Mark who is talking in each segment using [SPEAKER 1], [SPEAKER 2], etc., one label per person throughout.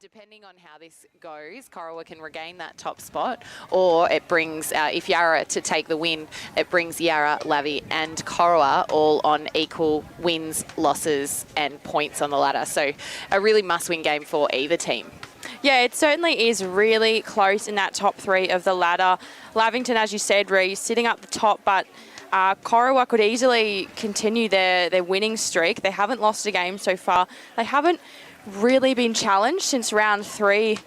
[SPEAKER 1] Depending on how this goes, Corowa can regain that top spot, or it brings, if Yarra to take the win, it brings Yarra, Lavi and Corowa all on equal wins, losses and points on the ladder. So a really must-win game for either team.
[SPEAKER 2] Yeah, it certainly is really close in that top three of the ladder. Lavington, as you said, Ree, sitting up the top, but Corowa could easily continue their winning streak. They haven't lost a game so far. They haven't really been challenged since round 3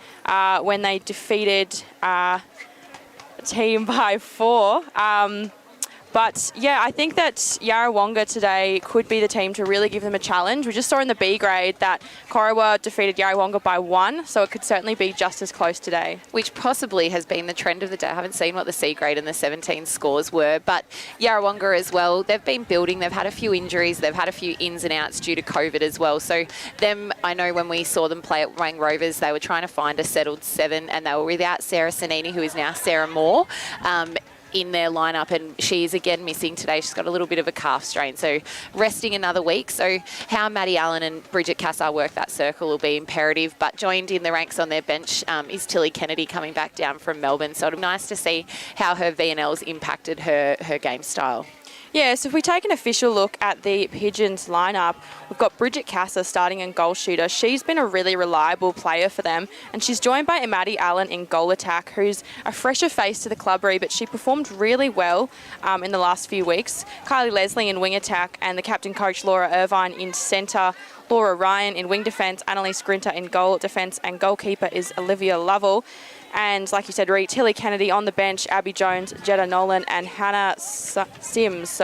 [SPEAKER 2] when they defeated a team by 4. But yeah, I think that Yarrawonga today could be the team to really give them a challenge. We just saw in the B grade that Corowa defeated Yarrawonga by 1, so it could certainly be just as close today.
[SPEAKER 1] Which possibly has been the trend of the day. I haven't seen what the C grade and the 17 scores were, but Yarrawonga as well, they've been building. They've had a few injuries. They've had a few ins and outs due to COVID as well. So them, I know when we saw them play at Wang Rovers, they were trying to find a settled 7, and they were without Sarah Sanini, who is now Sarah Moore, in their lineup, and she's again missing today. She's got a little bit of a calf strain, so resting another week. So how Maddie Allen and Bridget Cassar work that circle will be imperative, but joined in the ranks on their bench is Tilly Kennedy coming back down from Melbourne, so it'll be nice to see how her VNL's impacted her game style.
[SPEAKER 2] Yeah, so if we take an official look at the Pigeons lineup, we've got Bridget Cassar starting in goal shooter. She's been a really reliable player for them, and she's joined by Maddie Allen in goal attack, who's a fresher face to the club, but she performed really well in the last few weeks. Kylie Leslie in wing attack, and the captain coach Laura Irvine in centre. Laura Ryan in wing defence, Annalise Grinter in goal defence, and goalkeeper is Olivia Lovell. And like you said, Ree, Tilly Kennedy on the bench, Abby Jones, Jetta Nolan, and Hannah Symes,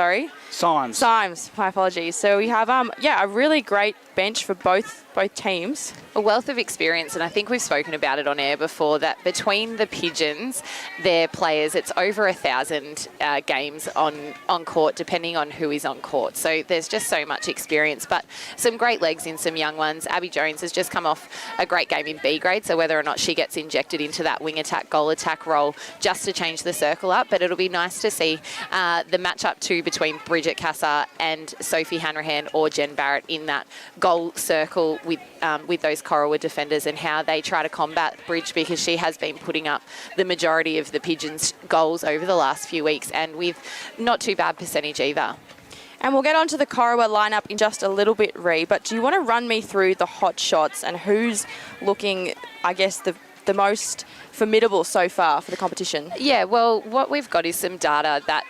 [SPEAKER 2] my apologies. So we have, a really great bench for both teams.
[SPEAKER 1] A wealth of experience, and I think we've spoken about it on air before, that between the Pigeons, their players, it's over 1,000 games on court, depending on who is on court. So there's just so much experience, but some great legs in some young ones. Abby Jones has just come off a great game in B grade, so whether or not she gets injected into that wing attack, goal attack role just to change the circle up, but it'll be nice to see the matchup too between Bridget Cassar and Sophie Hanrahan or Jen Barrett in that goal circle with those Corowa defenders, and how they try to combat Bridge, because she has been putting up the majority of the Pigeons' goals over the last few weeks, and with not too bad percentage either.
[SPEAKER 2] And we'll get on to the Corowa lineup in just a little bit, Ree, but do you want to run me through the hot shots and who's looking, I guess, the most formidable so far for the competition? Yeah,
[SPEAKER 1] well, what we've got is some data that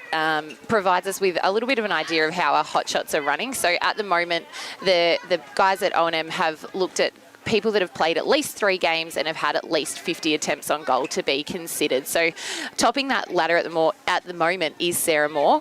[SPEAKER 1] provides us with a little bit of an idea of how our hot shots are running. So at the moment, the guys at O&M have looked at people that have played at least 3 games and have had at least 50 attempts on goal to be considered. So topping that ladder at the moment is Sarah Moore,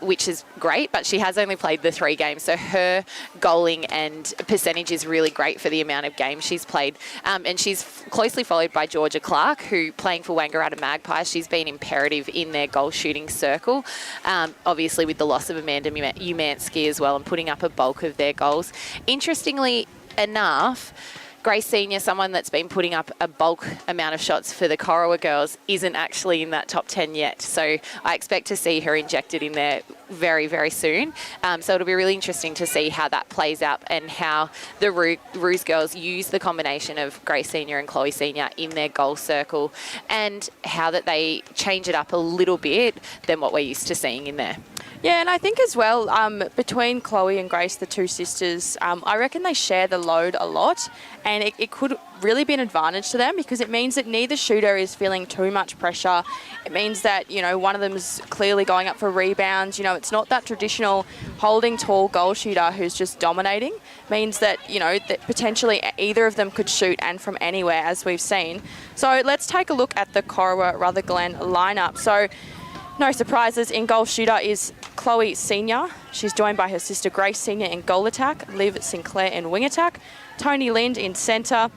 [SPEAKER 1] which is great, but she has only played the 3 games. So her goaling and percentage is really great for the amount of games she's played. And she's closely followed by Georgia Clark, who, playing for Wangaratta Magpies, she's been imperative in their goal shooting circle, obviously with the loss of Amanda Umansky as well, and putting up a bulk of their goals. Interestingly enough, Grace Senior, someone that's been putting up a bulk amount of shots for the Corowa girls, isn't actually in that top 10 yet. So I expect to see her injected in there very, very soon. So it'll be really interesting to see how that plays out, and how the Ruse girls use the combination of Grace Senior and Chloe Senior in their goal circle, and how that they change it up a little bit than what we're used to seeing in there.
[SPEAKER 2] Yeah, and I think as well, between Chloe and Grace, the two sisters, I reckon they share the load a lot, and it could really be an advantage to them, because it means that neither shooter is feeling too much pressure. It means that, one of them is clearly going up for rebounds. It's not that traditional holding tall goal shooter who's just dominating. It means that, that potentially either of them could shoot, and from anywhere, as we've seen. So let's take a look at the Corowa-Rutherglen lineup. So no surprises, in goal shooter is Chloe Senior. She's joined by her sister Grace Senior in goal attack, Liv Sinclair in wing attack, Tony Lind in centre,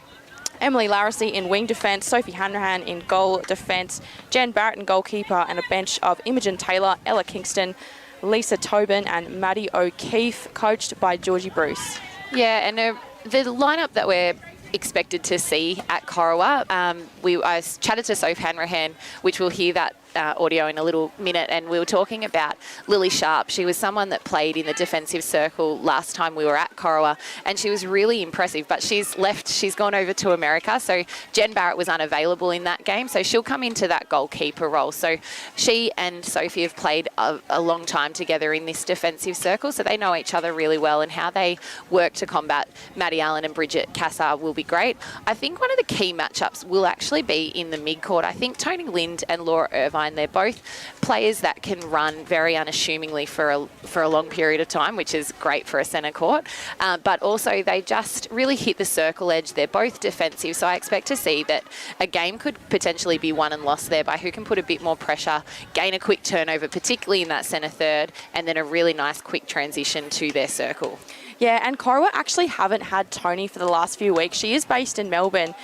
[SPEAKER 2] Emily Larissy in wing defence, Sophie Hanrahan in goal defence, Jen Barrett in goalkeeper, and a bench of Imogen Taylor, Ella Kingston, Lisa Tobin and Maddie O'Keefe, coached by Georgie Bruce.
[SPEAKER 1] Yeah, and the lineup that we're expected to see at Corowa. I chatted to Sophie Hanrahan, which we'll hear that audio in a little minute, and we were talking about Lily Sharp. She was someone that played in the defensive circle last time we were at Corowa, and she was really impressive, but she's left. She's gone over to America, so Jen Barrett was unavailable in that game, so she'll come into that goalkeeper role. So she and Sophie have played a long time together in this defensive circle, so they know each other really well, and how they work to combat Maddie Allen and Bridget Cassar will be great. I think one of the key matchups will actually be in the mid-court. I think Tony Lind and Laura Irvine, they're both players that can run very unassumingly for a long period of time, which is great for a centre court, but also they just really hit the circle edge. They're both defensive, so I expect to see that a game could potentially be won and lost there by who can put a bit more pressure, gain a quick turnover, particularly in that centre third, and then a really nice quick transition to their circle.
[SPEAKER 2] Yeah, and Corowa actually haven't had Tony for the last few weeks. She is based in Melbourne,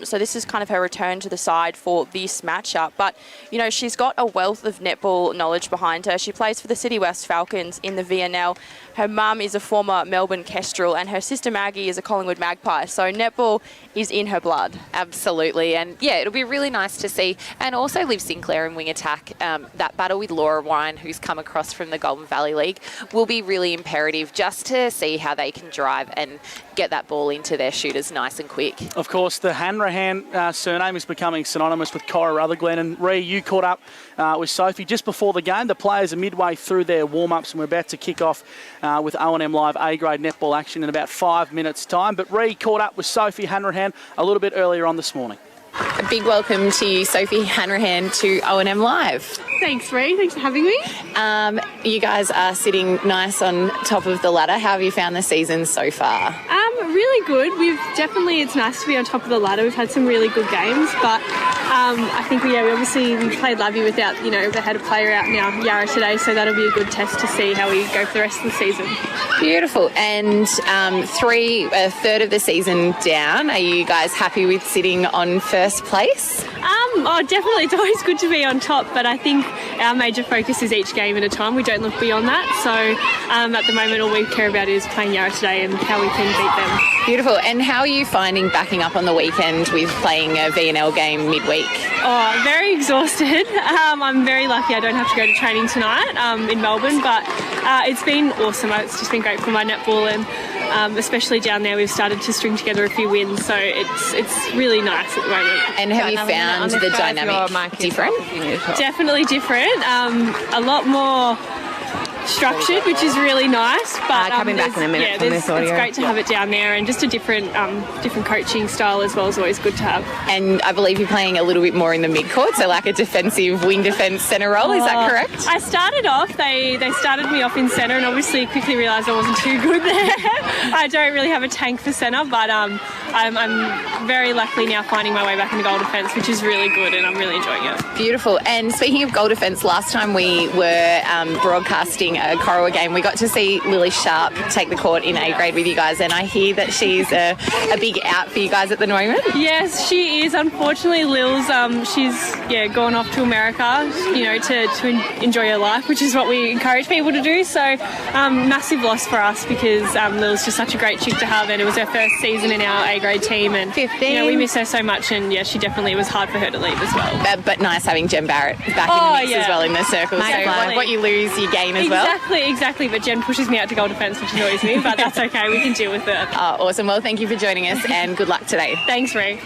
[SPEAKER 2] so this is kind of her return to the side for this matchup. But, you know, she's got a wealth of netball knowledge behind her. She plays for the City West Falcons in the VNL. Her mum is a former Melbourne Kestrel, and her sister Maggie is a Collingwood Magpie. So netball is in her blood.
[SPEAKER 1] Absolutely, and yeah, it'll be really nice to see. And also Liv Sinclair in wing attack. That battle with Laura Wine, who's come across from the Golden Valley League, will be really imperative just to see how they can drive and get that ball into their shooters nice and quick.
[SPEAKER 3] Of course, the Hanrahan surname is becoming synonymous with Corowa-Rutherglen. And Ree, you caught up with Sophie just before the game. The players are midway through their warm-ups, and we're about to kick off with O&M Live A-grade netball action in about 5 minutes' time. But Ree caught up with Sophie Hanrahan a little bit earlier on this morning.
[SPEAKER 1] A big welcome to you, Sophie Hanrahan, to O&M Live.
[SPEAKER 4] Thanks, Ree. Thanks for having me.
[SPEAKER 1] You guys are sitting nice on top of the ladder. How have you found the season so far?
[SPEAKER 4] Really good. It's nice to be on top of the ladder. We've had some really good games, but I think we played Labby without, they had a player out now, Yarra, today, so that'll be a good test to see how we go for the rest of the season.
[SPEAKER 1] Beautiful. And a third of the season down, are you guys happy with sitting on first place?
[SPEAKER 4] Definitely. It's always good to be on top, but I think our major focus is each game at a time. We don't look beyond that. So at the moment, all we care about is playing Yarra today and how we can beat them.
[SPEAKER 1] Beautiful. And how are you finding backing up on the weekend with playing a VNL game midweek?
[SPEAKER 4] Oh, very exhausted. I'm very lucky I don't have to go to training tonight in Melbourne, but it's been awesome. It's just been great for my netball, and especially down there we've started to string together a few wins, so it's really nice at the moment.
[SPEAKER 1] And have you found the dynamic different?
[SPEAKER 4] Definitely different. A lot more structured, which is really nice. But
[SPEAKER 5] coming back in a minute.
[SPEAKER 4] Yeah, it's great to have it down there, and just a different coaching style as well is always good to have.
[SPEAKER 1] And I believe you're playing a little bit more in the mid-court, so like a defensive wing defence centre role, is that correct?
[SPEAKER 4] I started off, they started me off in centre, and obviously quickly realised I wasn't too good there. I don't really have a tank for centre, but I'm very luckily now finding my way back into goal defence, which is really good, and I'm really enjoying it.
[SPEAKER 1] Beautiful. And speaking of goal defence, last time we were broadcasting a Corowa game, we got to see Lily Sharp take the court in A-grade with you guys, and I hear that she's a big out for you guys at the moment.
[SPEAKER 4] Yes, she is. Unfortunately, Lil's she's gone off to America, to enjoy her life, which is what we encourage people to do. So massive loss for us, because Lil's just such a great chick to have, and it was her first season in our A-grade team, and
[SPEAKER 1] 15.
[SPEAKER 4] We miss her so much, and she definitely, it was hard for her to leave as well.
[SPEAKER 1] But nice having Jen Barrett back in the mix as well in the circle. So what you lose, you gain as well.
[SPEAKER 4] Exactly. But Jen pushes me out to goal defence, which annoys me, but that's okay. We can deal with it.
[SPEAKER 1] Oh, awesome. Well, thank you for joining us, and good luck today.
[SPEAKER 4] Thanks, Ree.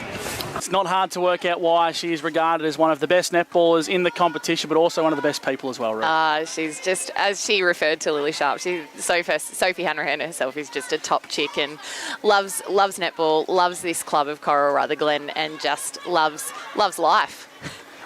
[SPEAKER 3] It's not hard to work out why she is regarded as one of the best netballers in the competition, but also one of the best people as well, right?
[SPEAKER 1] She's just, as she referred to Lily Sharp, Sophie Hanrahan herself is just a top chick, and loves netball, loves this club of Corowa-Rutherglen, and just loves life.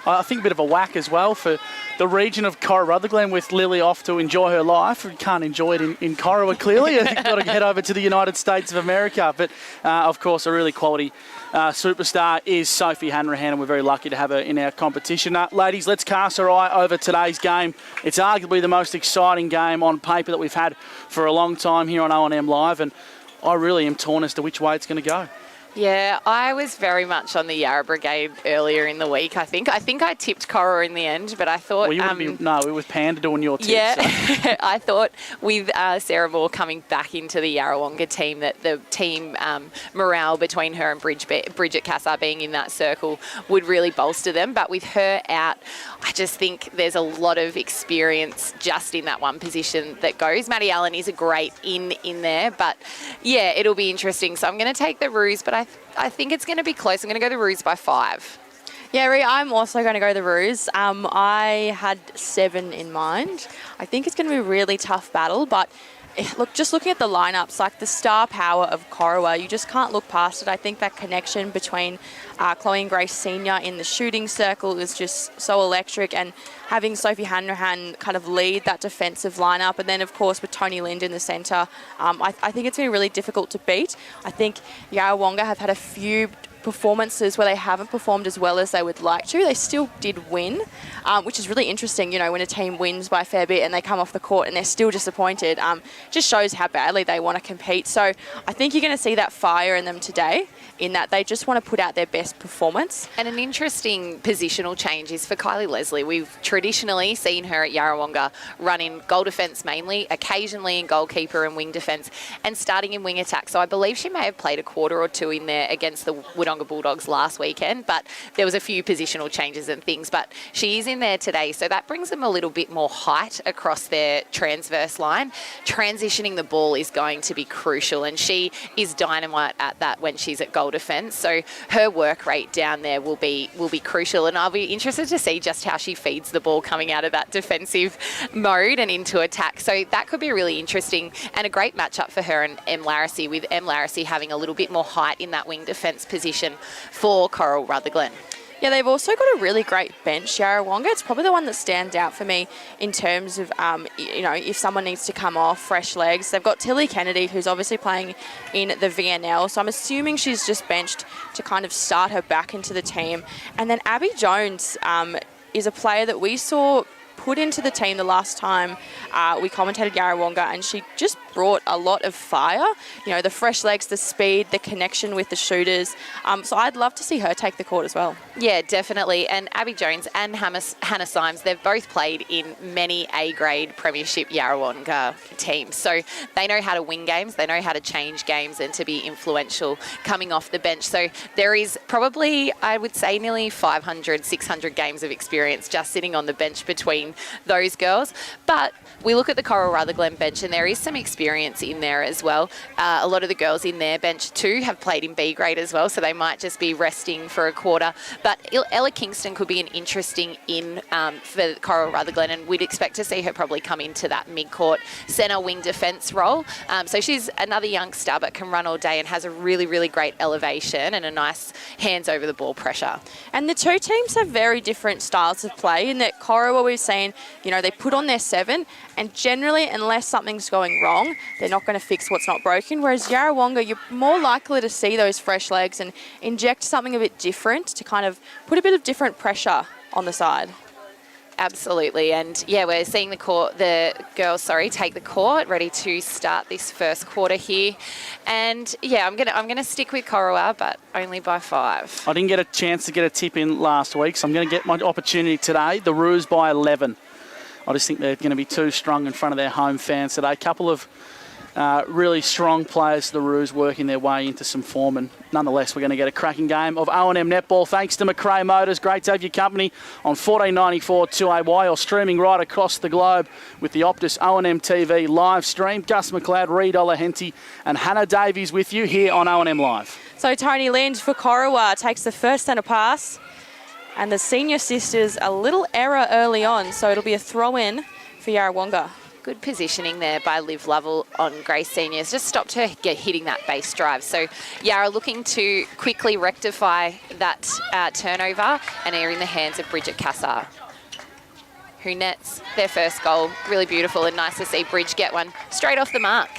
[SPEAKER 3] I think a bit of a whack as well for the region of Corowa-Rutherglen, with Lily off to enjoy her life. We can't enjoy it in Corowa, clearly. I think we've got to head over to the United States of America. But, of course, a really quality superstar is Sophie Hanrahan, and we're very lucky to have her in our competition. Ladies, let's cast our eye over today's game. It's arguably the most exciting game on paper that we've had for a long time here on O&M Live, and I really am torn as to which way it's going to go.
[SPEAKER 1] Yeah, I was very much on the Yarra Brigade earlier in the week, I think. I think I tipped Corowa in the end, but I thought...
[SPEAKER 3] Well, you wouldn't be... No, it was Panda doing your tips.
[SPEAKER 1] Yeah,
[SPEAKER 3] So.
[SPEAKER 1] I thought with Sarah Moore coming back into the Yarrawonga team that the team morale between her and Bridget Cassar being in that circle would really bolster them. But with her out, I just think there's a lot of experience just in that one position that goes. Maddie Allen is a great in there, but yeah, it'll be interesting. So I'm going to take the Roos, but I think it's going to be close. I'm going to go the Roos by 5.
[SPEAKER 2] Yeah, Rhea, I'm also going to go the Roos. I had 7 in mind. I think it's going to be a really tough battle, but look, just looking at the lineups, like the star power of Corowa, you just can't look past it. I think that connection between Chloe and Grace Senior in the shooting circle is just so electric, and having Sophie Hanrahan kind of lead that defensive lineup, and then of course with Tony Lind in the centre, I think it's going to be really difficult to beat. I think Yarrawonga have had a few performances where they haven't performed as well as they would like to. They still did win, which is really interesting, you know, when a team wins by a fair bit and they come off the court and they're still disappointed. Just shows how badly they want to compete. So I think you're going to see that fire in them today, in that they just want to put out their best performance.
[SPEAKER 1] And an interesting positional change is for Kylie Leslie. We've traditionally seen her at Yarrawonga run in goal defence mainly, occasionally in goalkeeper and wing defence, and starting in wing attack. So I believe she may have played a quarter or two in there against the Wodonga Bulldogs last weekend, but there was a few positional changes and things. But she is in there today, so that brings them a little bit more height across their transverse line. Transitioning the ball is going to be crucial, and she is dynamite at that when she's at goal defence. So her work rate down there will be crucial, and I'll be interested to see just how she feeds the ball coming out of that defensive mode and into attack. So that could be really interesting and a great matchup for her and Em Larissy, with Em Larissy having a little bit more height in that wing defence position for Corowa-Rutherglen.
[SPEAKER 2] Yeah, they've also got a really great bench, Yarrawonga. It's probably the one that stands out for me in terms of, you know, if someone needs to come off, fresh legs. They've got Tilly Kennedy, who's obviously playing in the VNL, so I'm assuming she's just benched to kind of start her back into the team. And then Abby Jones is a player that we saw put into the team the last time we commentated Yarrawonga, and she just brought a lot of fire. You know, the fresh legs, the speed, the connection with the shooters. So I'd love to see her take the court as well.
[SPEAKER 1] Yeah, definitely. And Abby Jones and Hannah Symes, they've both played in many A-grade premiership Yarrawonga teams. So they know how to win games, they know how to change games and to be influential coming off the bench. So there is probably, I would say, nearly 500, 600 games of experience just sitting on the bench between those girls. But we look at the Corowa-Rutherglen bench and there is some experience in there as well. A lot of the girls in their bench too have played in B grade as well, so they might just be resting for a quarter. But Ella Kingston could be an interesting in for Corowa-Rutherglen, and we'd expect to see her probably come into that mid-court centre wing defence role. So she's another youngster but can run all day and has a really, really great elevation and a nice hands over the ball pressure.
[SPEAKER 2] And the two teams have very different styles of play, in that Corowa, we've seen, you know, they put on their 7, and generally, unless something's going wrong, they're not going to fix what's not broken. Whereas Yarrawonga, you're more likely to see those fresh legs and inject something a bit different to kind of put a bit of different pressure on the side.
[SPEAKER 1] Absolutely, and yeah, we're seeing the girls take the court, ready to start this first quarter here. And yeah, I'm gonna stick with Corowa, but only by 5.
[SPEAKER 3] I didn't get a chance to get a tip in last week, so I'm going to get my opportunity today. The Roos by 11. I just think they're going to be too strong in front of their home fans today. A couple of really strong players, the Roos, working their way into some form, and nonetheless we're going to get a cracking game of O&M netball. Thanks to McRae Motors. Great to have your company on 1494 2AY, or streaming right across the globe with the Optus O&M TV live stream. Gus McLeod, Reid Olahenty and Hannah Davies with you here on O&M Live.
[SPEAKER 2] So Tony Lind for Corowa takes the first centre pass, and the senior sisters a little error early on, so it'll be a throw-in for Yarrawonga.
[SPEAKER 1] Good positioning there by Liv Lovell on Grace Seniors. Just stopped her hitting that base drive. So Yarra looking to quickly rectify that turnover, and are in the hands of Bridget Cassar, who nets their first goal. Really beautiful and nice to see Bridge get one straight off the mark.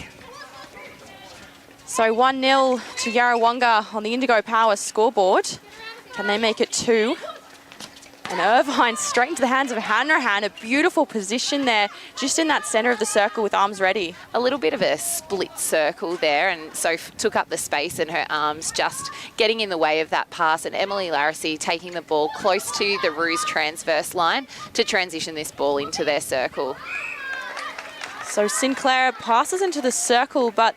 [SPEAKER 2] So 1-0 to Yarrawonga on the Indigo Power scoreboard. Can they make it 2? And Irvine straight into the hands of Hanrahan. A beautiful position there, just in that centre of the circle with arms ready.
[SPEAKER 1] A little bit of a split circle there, and Soph took up the space and her arms just getting in the way of that pass, and Emily Larissy taking the ball close to the Roos transverse line to transition this ball into their circle.
[SPEAKER 2] So Sinclair passes into the circle, but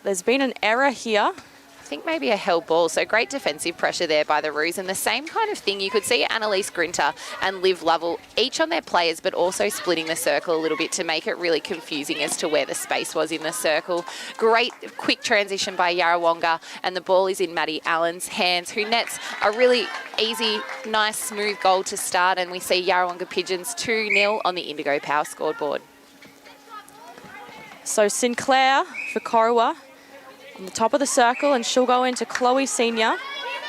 [SPEAKER 2] there's been an error here.
[SPEAKER 1] I think maybe a held ball, so great defensive pressure there by the Roos, and the same kind of thing you could see Annalise Grinter and Liv Lovell each on their players, but also splitting the circle a little bit to make it really confusing as to where the space was in the circle. Great quick transition by Yarrawonga, and the ball is in Maddie Allen's hands, who nets a really easy, nice, smooth goal to start, and we see Yarrawonga Pigeons 2-0 on the Indigo Power scoreboard.
[SPEAKER 2] So Sinclair for Corowa on the top of the circle, and she'll go into Chloe Senior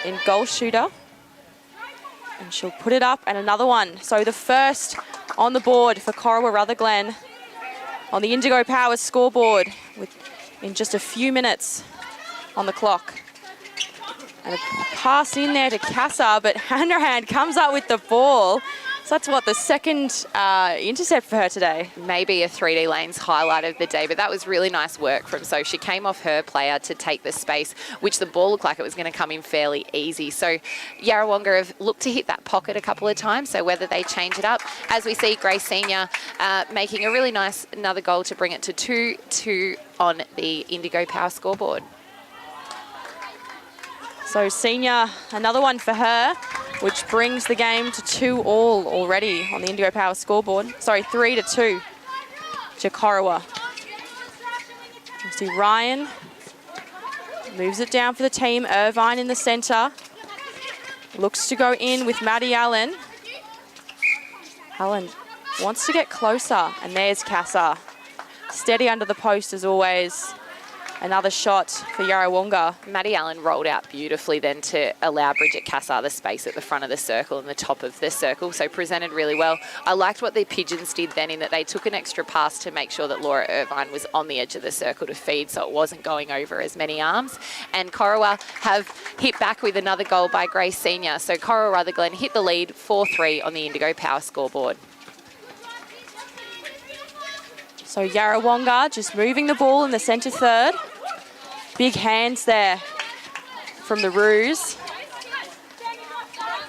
[SPEAKER 2] in goal shooter. And she'll put it up, and another one. So the first on the board for Corowa-Rutherglen on the Indigo Power scoreboard in just a few minutes on the clock. And a pass in there to Casa, but Hanrahan comes up with the ball. So that's what, the second intercept for her today.
[SPEAKER 1] Maybe a 3D lanes highlight of the day, but that was really nice work from So. She came off her player to take the space, which the ball looked like it was going to come in fairly easy. So Yarrawonga have looked to hit that pocket a couple of times, so whether they change it up. As we see Grace Senior making a really nice another goal to bring it to 2-2 on the Indigo Power scoreboard.
[SPEAKER 2] So Senior, another one for her, which brings the game to 2-2 already on the Indigo Power scoreboard. Sorry, 3-2 to Corowa. You see Ryan moves it down for the team. Irvine in the centre. Looks to go in with Maddie Allen. Allen wants to get closer, and there's Casa. Steady under the post as always. Another shot for Yarrawonga.
[SPEAKER 1] Maddie Allen rolled out beautifully then to allow Bridget Cassar the space at the front of the circle and the top of the circle, so presented really well. I liked what the Pigeons did then in that they took an extra pass to make sure that Laura Irvine was on the edge of the circle to feed, so it wasn't going over as many arms. And Corowa have hit back with another goal by Grace Senior, so Corowa-Rutherglen hit the lead 4-3 on the Indigo Power scoreboard.
[SPEAKER 2] So Yarrawonga just moving the ball in the centre third. Big hands there from the Roos.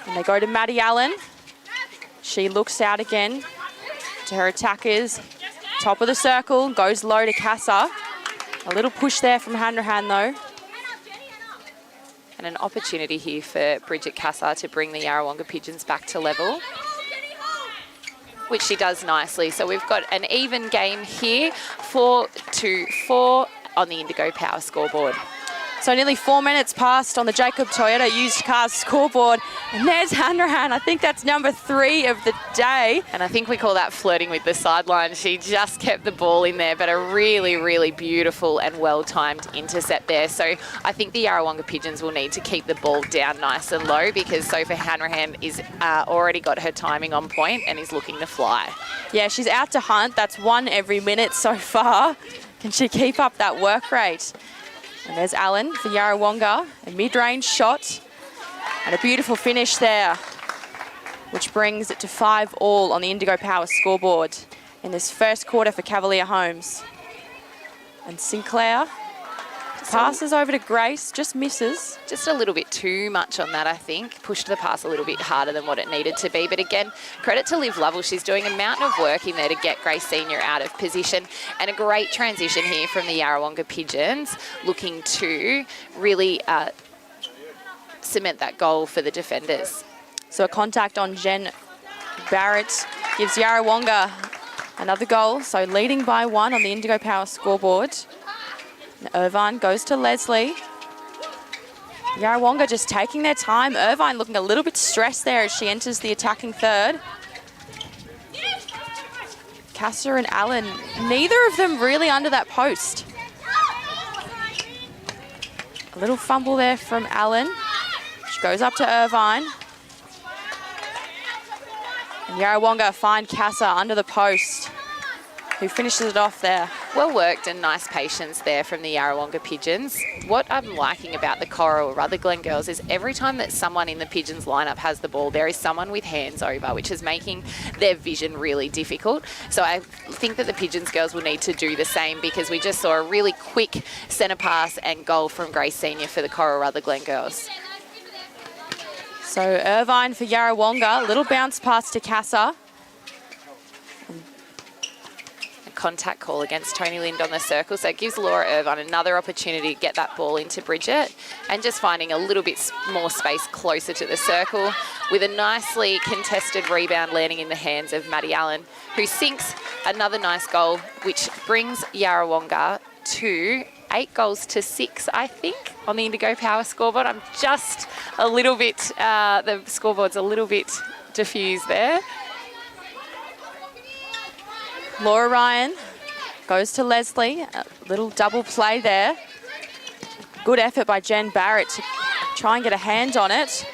[SPEAKER 2] And they go to Maddie Allen. She looks out again to her attackers. Top of the circle, goes low to Casa. A little push there from Hanrahan though.
[SPEAKER 1] And an opportunity here for Bridget Cassar to bring the Yarrawonga Pigeons back to level, which she does nicely. So we've got an even game here, 4-4 on the Indigo Power scoreboard.
[SPEAKER 2] So nearly 4 minutes passed on the Jacob Toyota used cars scoreboard. And there's Hanrahan. I think that's number 3 of the day.
[SPEAKER 1] And I think we call that flirting with the sideline. She just kept the ball in there, but a really, really beautiful and well-timed intercept there. So I think the Yarrawonga Pigeons will need to keep the ball down nice and low, because Sophie Hanrahan is already got her timing on point and is looking to fly.
[SPEAKER 2] Yeah, she's out to hunt. That's 1 every minute so far. Can she keep up that work rate? And there's Allen for Yarrawonga, a mid-range shot, and a beautiful finish there, which brings it to 5-5 on the Indigo Power scoreboard in this first quarter for Cavalier Homes. And Sinclair passes over to Grace, just misses.
[SPEAKER 1] Just a little bit too much on that, I think. Pushed the pass a little bit harder than what it needed to be. But again, credit to Liv Lovell. She's doing a mountain of work in there to get Grace Senior out of position. And a great transition here from the Yarrawonga Pigeons, looking to really cement that goal for the defenders.
[SPEAKER 2] So a contact on Jen Barrett gives Yarrawonga another goal. So leading by 1 on the Indigo Power scoreboard. And Irvine goes to Leslie. Yarrawonga just taking their time. Irvine looking a little bit stressed there as she enters the attacking third. Castor and Allen, neither of them really under that post. A little fumble there from Allen. She goes up to Irvine. And Yarrawonga find Casa under the post. who finishes it off there.
[SPEAKER 1] Well worked and nice patience there from the Yarrawonga Pigeons. What I'm liking about the Corowa-Rutherglen girls is every time that someone in the Pigeons lineup has the ball, there is someone with hands over, which is making their vision really difficult. So I think that the Pigeons girls will need to do the same, because we just saw a really quick centre pass and goal from Grace Senior for the Corowa-Rutherglen girls.
[SPEAKER 2] So Irvine for Yarrawonga, little bounce pass to Casa.
[SPEAKER 1] Contact call against Tony Lind on the circle, so it gives Laura Irvine another opportunity to get that ball into Bridget, and just finding a little bit more space closer to the circle with a nicely contested rebound landing in the hands of Maddie Allen, who sinks another nice goal, which brings Yarrawonga to 8 goals to 6, I think, on the Indigo Power scoreboard. I'm just a little bit, the scoreboard's a little bit diffused there.
[SPEAKER 2] Laura Ryan goes to Leslie. A little double play there. Good effort by Jen Barrett to try and get a hand on it.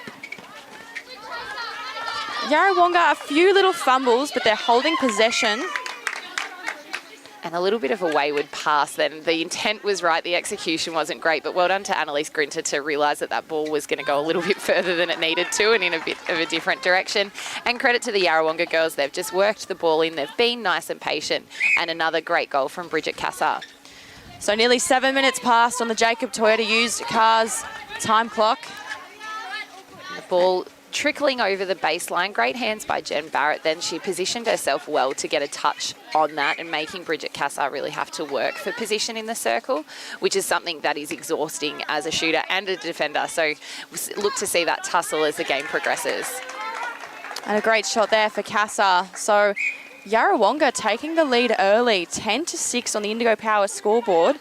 [SPEAKER 2] Yarrawonga, a few little fumbles, but they're holding possession.
[SPEAKER 1] And a little bit of a wayward pass then. The intent was right, the execution wasn't great, but well done to Annalise Grinter to realise that that ball was going to go a little bit further than it needed to and in a bit of a different direction. And credit to the Yarrawonga girls, they've just worked the ball in, they've been nice and patient, and another great goal from Bridget Cassar.
[SPEAKER 2] So nearly 7 minutes passed on the Jacob Toyota used cars time clock.
[SPEAKER 1] The ball trickling over the baseline. Great hands by Jen Barrett. Then she positioned herself well to get a touch on that, and making Bridget Cassar really have to work for position in the circle, which is something that is exhausting as a shooter and a defender. So look to see that tussle as the game progresses.
[SPEAKER 2] And a great shot there for Cassar. So Yarrawonga taking the lead early, 10-6 on the Indigo Power scoreboard.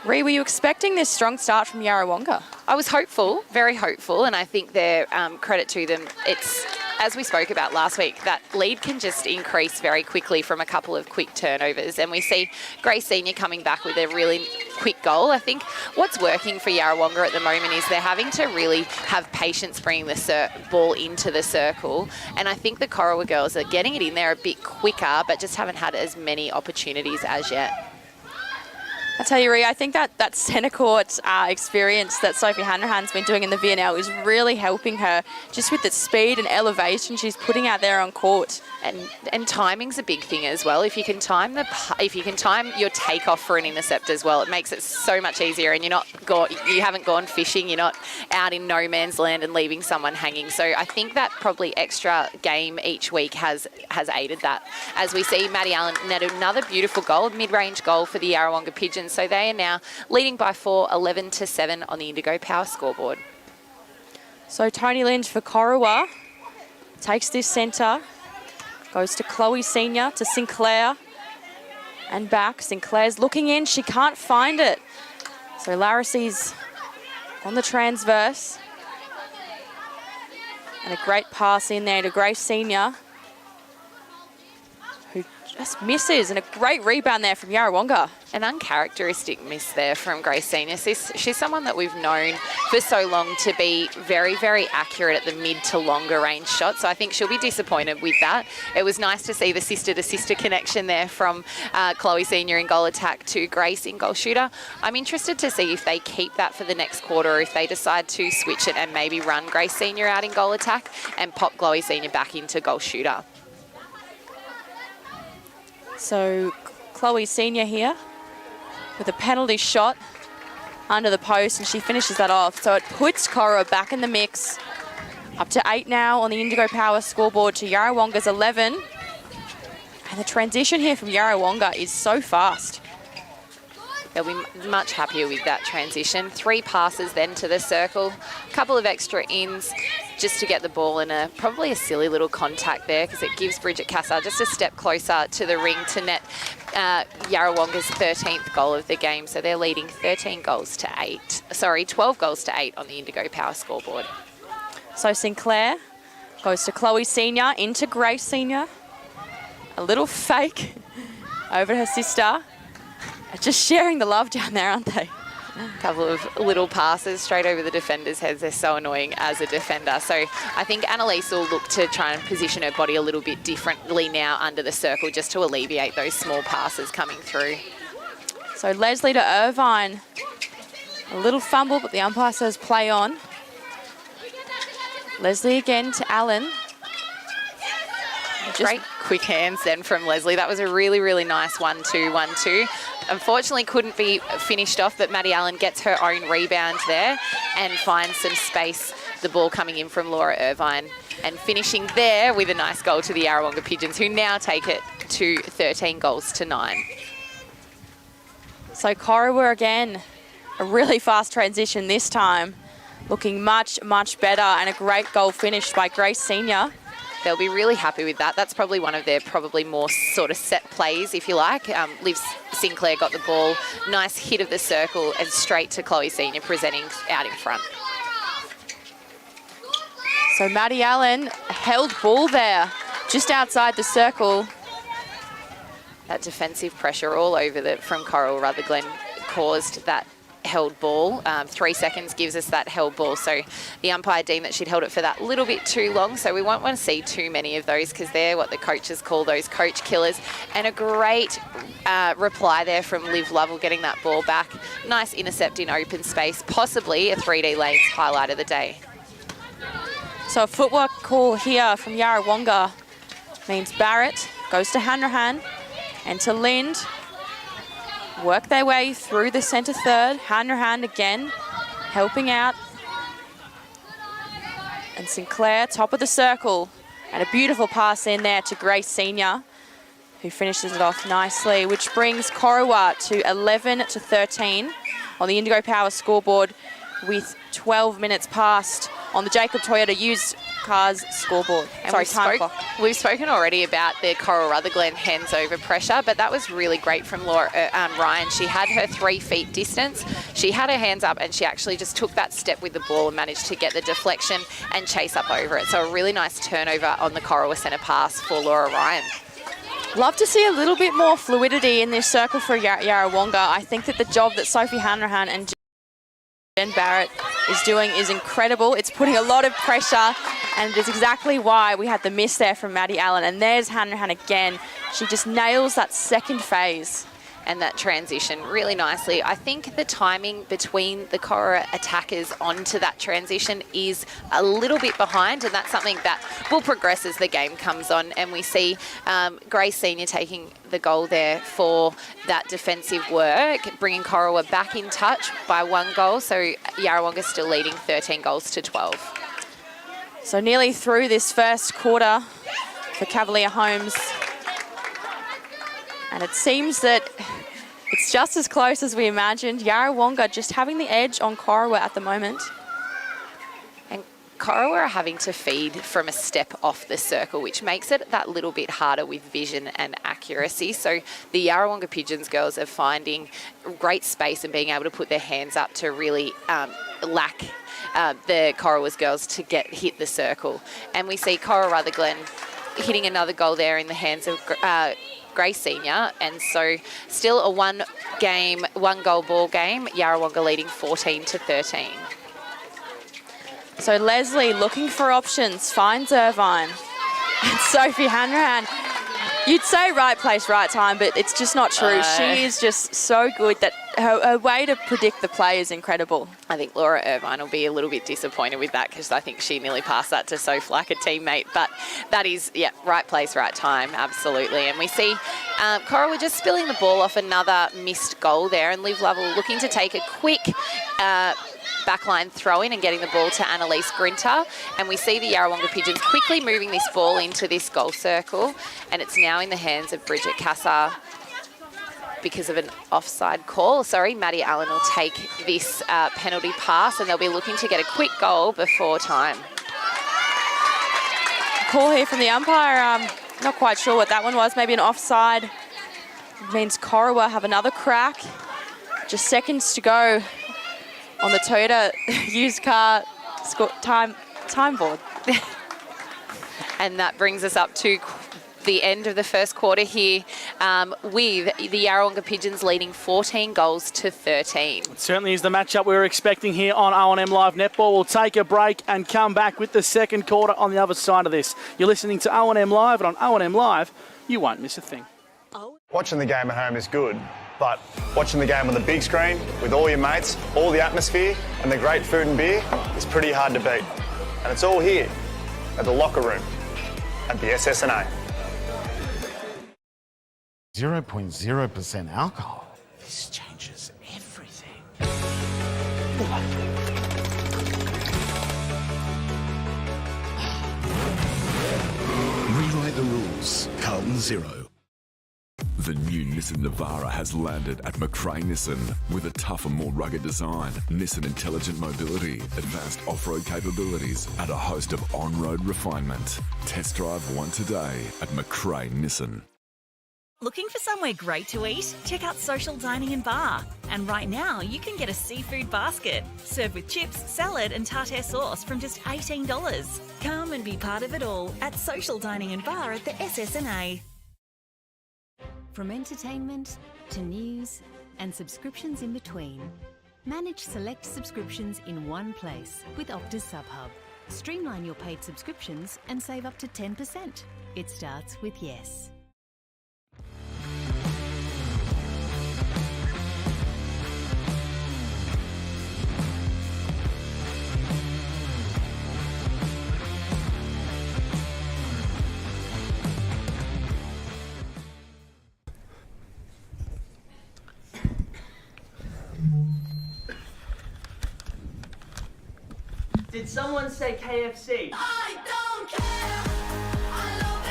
[SPEAKER 2] Ree, were you expecting this strong start from Yarrawonga?
[SPEAKER 1] I was hopeful, very hopeful, and I think they're credit to them. It's, as we spoke about last week, that lead can just increase very quickly from a couple of quick turnovers, and we see Grace Senior coming back with a really quick goal. I think what's working for Yarrawonga at the moment is they're having to really have patience bringing the ball into the circle, and I think the Corowa girls are getting it in there a bit quicker, but just haven't had as many opportunities as yet.
[SPEAKER 2] I tell you, Rhea, I think that centre court experience that Sophie Hanrahan's been doing in the VNL is really helping her, just with the speed and elevation she's putting out there on court.
[SPEAKER 1] And timing's a big thing as well. If you can time your takeoff for an intercept as well, it makes it so much easier. And you haven't gone fishing. You're not out in no man's land and leaving someone hanging. So I think that probably extra game each week has aided that. As we see Maddie Allen net another beautiful goal, mid-range goal for the Yarrawonga Pigeons. So they are now leading by 4, 11-7 on the Indigo Power scoreboard.
[SPEAKER 2] So Tony Lind for Corowa takes this centre, goes to Chloe Senior, to Sinclair, and back. Sinclair's looking in, she can't find it. So Laracy's on the transverse. And a great pass in there to Grace Senior, who just misses, and a great rebound there from Yarrawonga.
[SPEAKER 1] An uncharacteristic miss there from Grace Senior. She's someone that we've known for so long to be very, very accurate at the mid to longer range shots. So I think she'll be disappointed with that. It was nice to see the sister-to-sister connection there from Chloe Senior in goal attack to Grace in goal shooter. I'm interested to see if they keep that for the next quarter, or if they decide to switch it and maybe run Grace Senior out in goal attack and pop Chloe Senior back into goal shooter.
[SPEAKER 2] So Chloe Senior here with a penalty shot under the post, and she finishes that off. So it puts Corowa back in the mix. Up to 8 now on the Indigo Power scoreboard to Yarrawonga's 11. And the transition here from Yarrawonga is so fast.
[SPEAKER 1] They'll be much happier with that transition. 3 passes then to the circle, a couple of extra ins just to get the ball in probably a silly little contact there, because it gives Bridget Cassar just a step closer to the ring to net Yarrawonga's 13th goal of the game. So they're leading 12 goals to 8 on the Indigo Power scoreboard.
[SPEAKER 2] So Sinclair goes to Chloe Senior, into Grace Senior. A little fake over to her sister. Just sharing the love down there, aren't they?
[SPEAKER 1] A couple of little passes straight over the defender's heads. They're so annoying as a defender. So I think Annalise will look to try and position her body a little bit differently now under the circle just to alleviate those small passes coming through.
[SPEAKER 2] So Leslie to Irvine. A little fumble, but the umpire says play on. Leslie again to Allen.
[SPEAKER 1] Great quick hands then from Leslie. That was a really, really nice 1-2, 1-2. Unfortunately, couldn't be finished off, but Maddie Allen gets her own rebound there and finds some space. The ball coming in from Laura Irvine and finishing there with a nice goal to the Yarrawonga Pigeons, who now take it to 13 goals to 9.
[SPEAKER 2] So Corowa again, a really fast transition this time. Looking much, much better, and a great goal finished by Grace Senior.
[SPEAKER 1] They'll be really happy with that. That's probably one of their more sort of set plays, if you like. Liv Sinclair got the ball, nice hit of the circle, and straight to Chloe Senior presenting out in front.
[SPEAKER 2] So Maddie Allen, held ball there, just outside the circle.
[SPEAKER 1] That defensive pressure all over from Corowa-Rutherglen caused that held ball. 3 seconds gives us that held ball. So the umpire deemed that she'd held it for that little bit too long. So we won't want to see too many of those because they're what the coaches call those coach killers. And a great reply there from Liv Lovell getting that ball back. Nice intercept in open space, possibly a 3D lanes highlight of the day.
[SPEAKER 2] So a footwork call here from Yarrawonga means Barrett goes to Hanrahan and to Lind. Work their way through the centre third. Hanrahan again, helping out. And Sinclair, top of the circle. And a beautiful pass in there to Grace Senior, who finishes it off nicely, which brings Corowa to 11-13 on the Indigo Power scoreboard with 12 minutes past on the Jacob Toyota used cars scoreboard.
[SPEAKER 1] And
[SPEAKER 2] Time clock.
[SPEAKER 1] We've spoken already about the Corowa-Rutherglen hands over pressure, but that was really great from Laura Ryan. She had her 3 feet distance. She had her hands up and she actually just took that step with the ball and managed to get the deflection and chase up over it. So a really nice turnover on the Corowa centre pass for Laura Ryan.
[SPEAKER 2] Love to see a little bit more fluidity in this circle for Yarrawonga. I think that the job that Sophie Hanrahan and Jen Barrett is doing is incredible. It's putting a lot of pressure, and it's exactly why we had the miss there from Maddie Allen. And there's Hanrahan again. She just nails that second phase.
[SPEAKER 1] And that transition really nicely. I think the timing between the Corowa attackers onto that transition is a little bit behind, and that's something that will progress as the game comes on. And we see Grace Senior taking the goal there for that defensive work, bringing Corowa back in touch by 1 goal. So Yarrawonga still leading 13 goals to 12.
[SPEAKER 2] So nearly through this first quarter for Cavalier Homes. And it seems that it's just as close as we imagined. Yarrawonga just having the edge on Corowa at the moment.
[SPEAKER 1] And Corowa are having to feed from a step off the circle, which makes it that little bit harder with vision and accuracy. So the Yarrawonga Pigeons girls are finding great space and being able to put their hands up to really lack the Corowa's girls to hit the circle. And we see Corowa-Rutherglen hitting another goal there in the hands of Grace Senior, and so still a 1-goal ball game. Yarrawonga leading 14-13.
[SPEAKER 2] So Leslie looking for options, finds Irvine. And Sophie Hanrahan, you'd say right place, right time, but it's just not true. She is just so good that her way to predict the play is incredible.
[SPEAKER 1] I think Laura Irvine will be a little bit disappointed with that because I think she nearly passed that to Soph like a teammate. But that is, right place, right time, absolutely. And we see Corowa just spilling the ball off another missed goal there, and Liv Lovell looking to take a quick backline throw-in and getting the ball to Annalise Grinter. And we see the Yarrawonga Pigeons quickly moving this ball into this goal circle, and it's now in the hands of Bridget Cassar because of an offside call. Sorry, Maddie Allen will take this penalty pass, and they'll be looking to get a quick goal before time.
[SPEAKER 2] Call here from the umpire. Not quite sure what that one was. Maybe an offside. It means Corowa have another crack. Just seconds to go on the Toyota used car time board.
[SPEAKER 1] And that brings us up to the end of the first quarter here, with the Yarrawonga Pigeons leading 14 goals to 13.
[SPEAKER 3] It certainly is the matchup we were expecting here on O&M Live Netball. We'll take a break and come back with the second quarter on the other side of this. You're listening to O&M Live, and on O&M Live, you won't miss a thing.
[SPEAKER 5] Watching the game at home is good, but watching the game on the big screen with all your mates, all the atmosphere and the great food and beer is pretty hard to beat. And it's all here at the locker room at the SSNA.
[SPEAKER 6] 0.0% alcohol. This changes everything.
[SPEAKER 7] Rewrite the rules. Carlton Zero.
[SPEAKER 8] The new Nissan Navara has landed at McRae Nissan with a tougher, more rugged design, Nissan intelligent mobility, advanced off-road capabilities, and a host of on-road refinement. Test drive one today at McRae Nissan.
[SPEAKER 9] Looking for somewhere great to eat? Check out Social Dining and Bar. And right now, you can get a seafood basket, served with chips, salad and tartare sauce from just $18. Come and be part of it all at Social Dining and Bar at the SSNA.
[SPEAKER 10] From entertainment to news and subscriptions in between. Manage select subscriptions in one place with Optus SubHub. Streamline your paid subscriptions and save up to 10%. It starts with yes.
[SPEAKER 3] Did someone say KFC?
[SPEAKER 11] I don't care. I love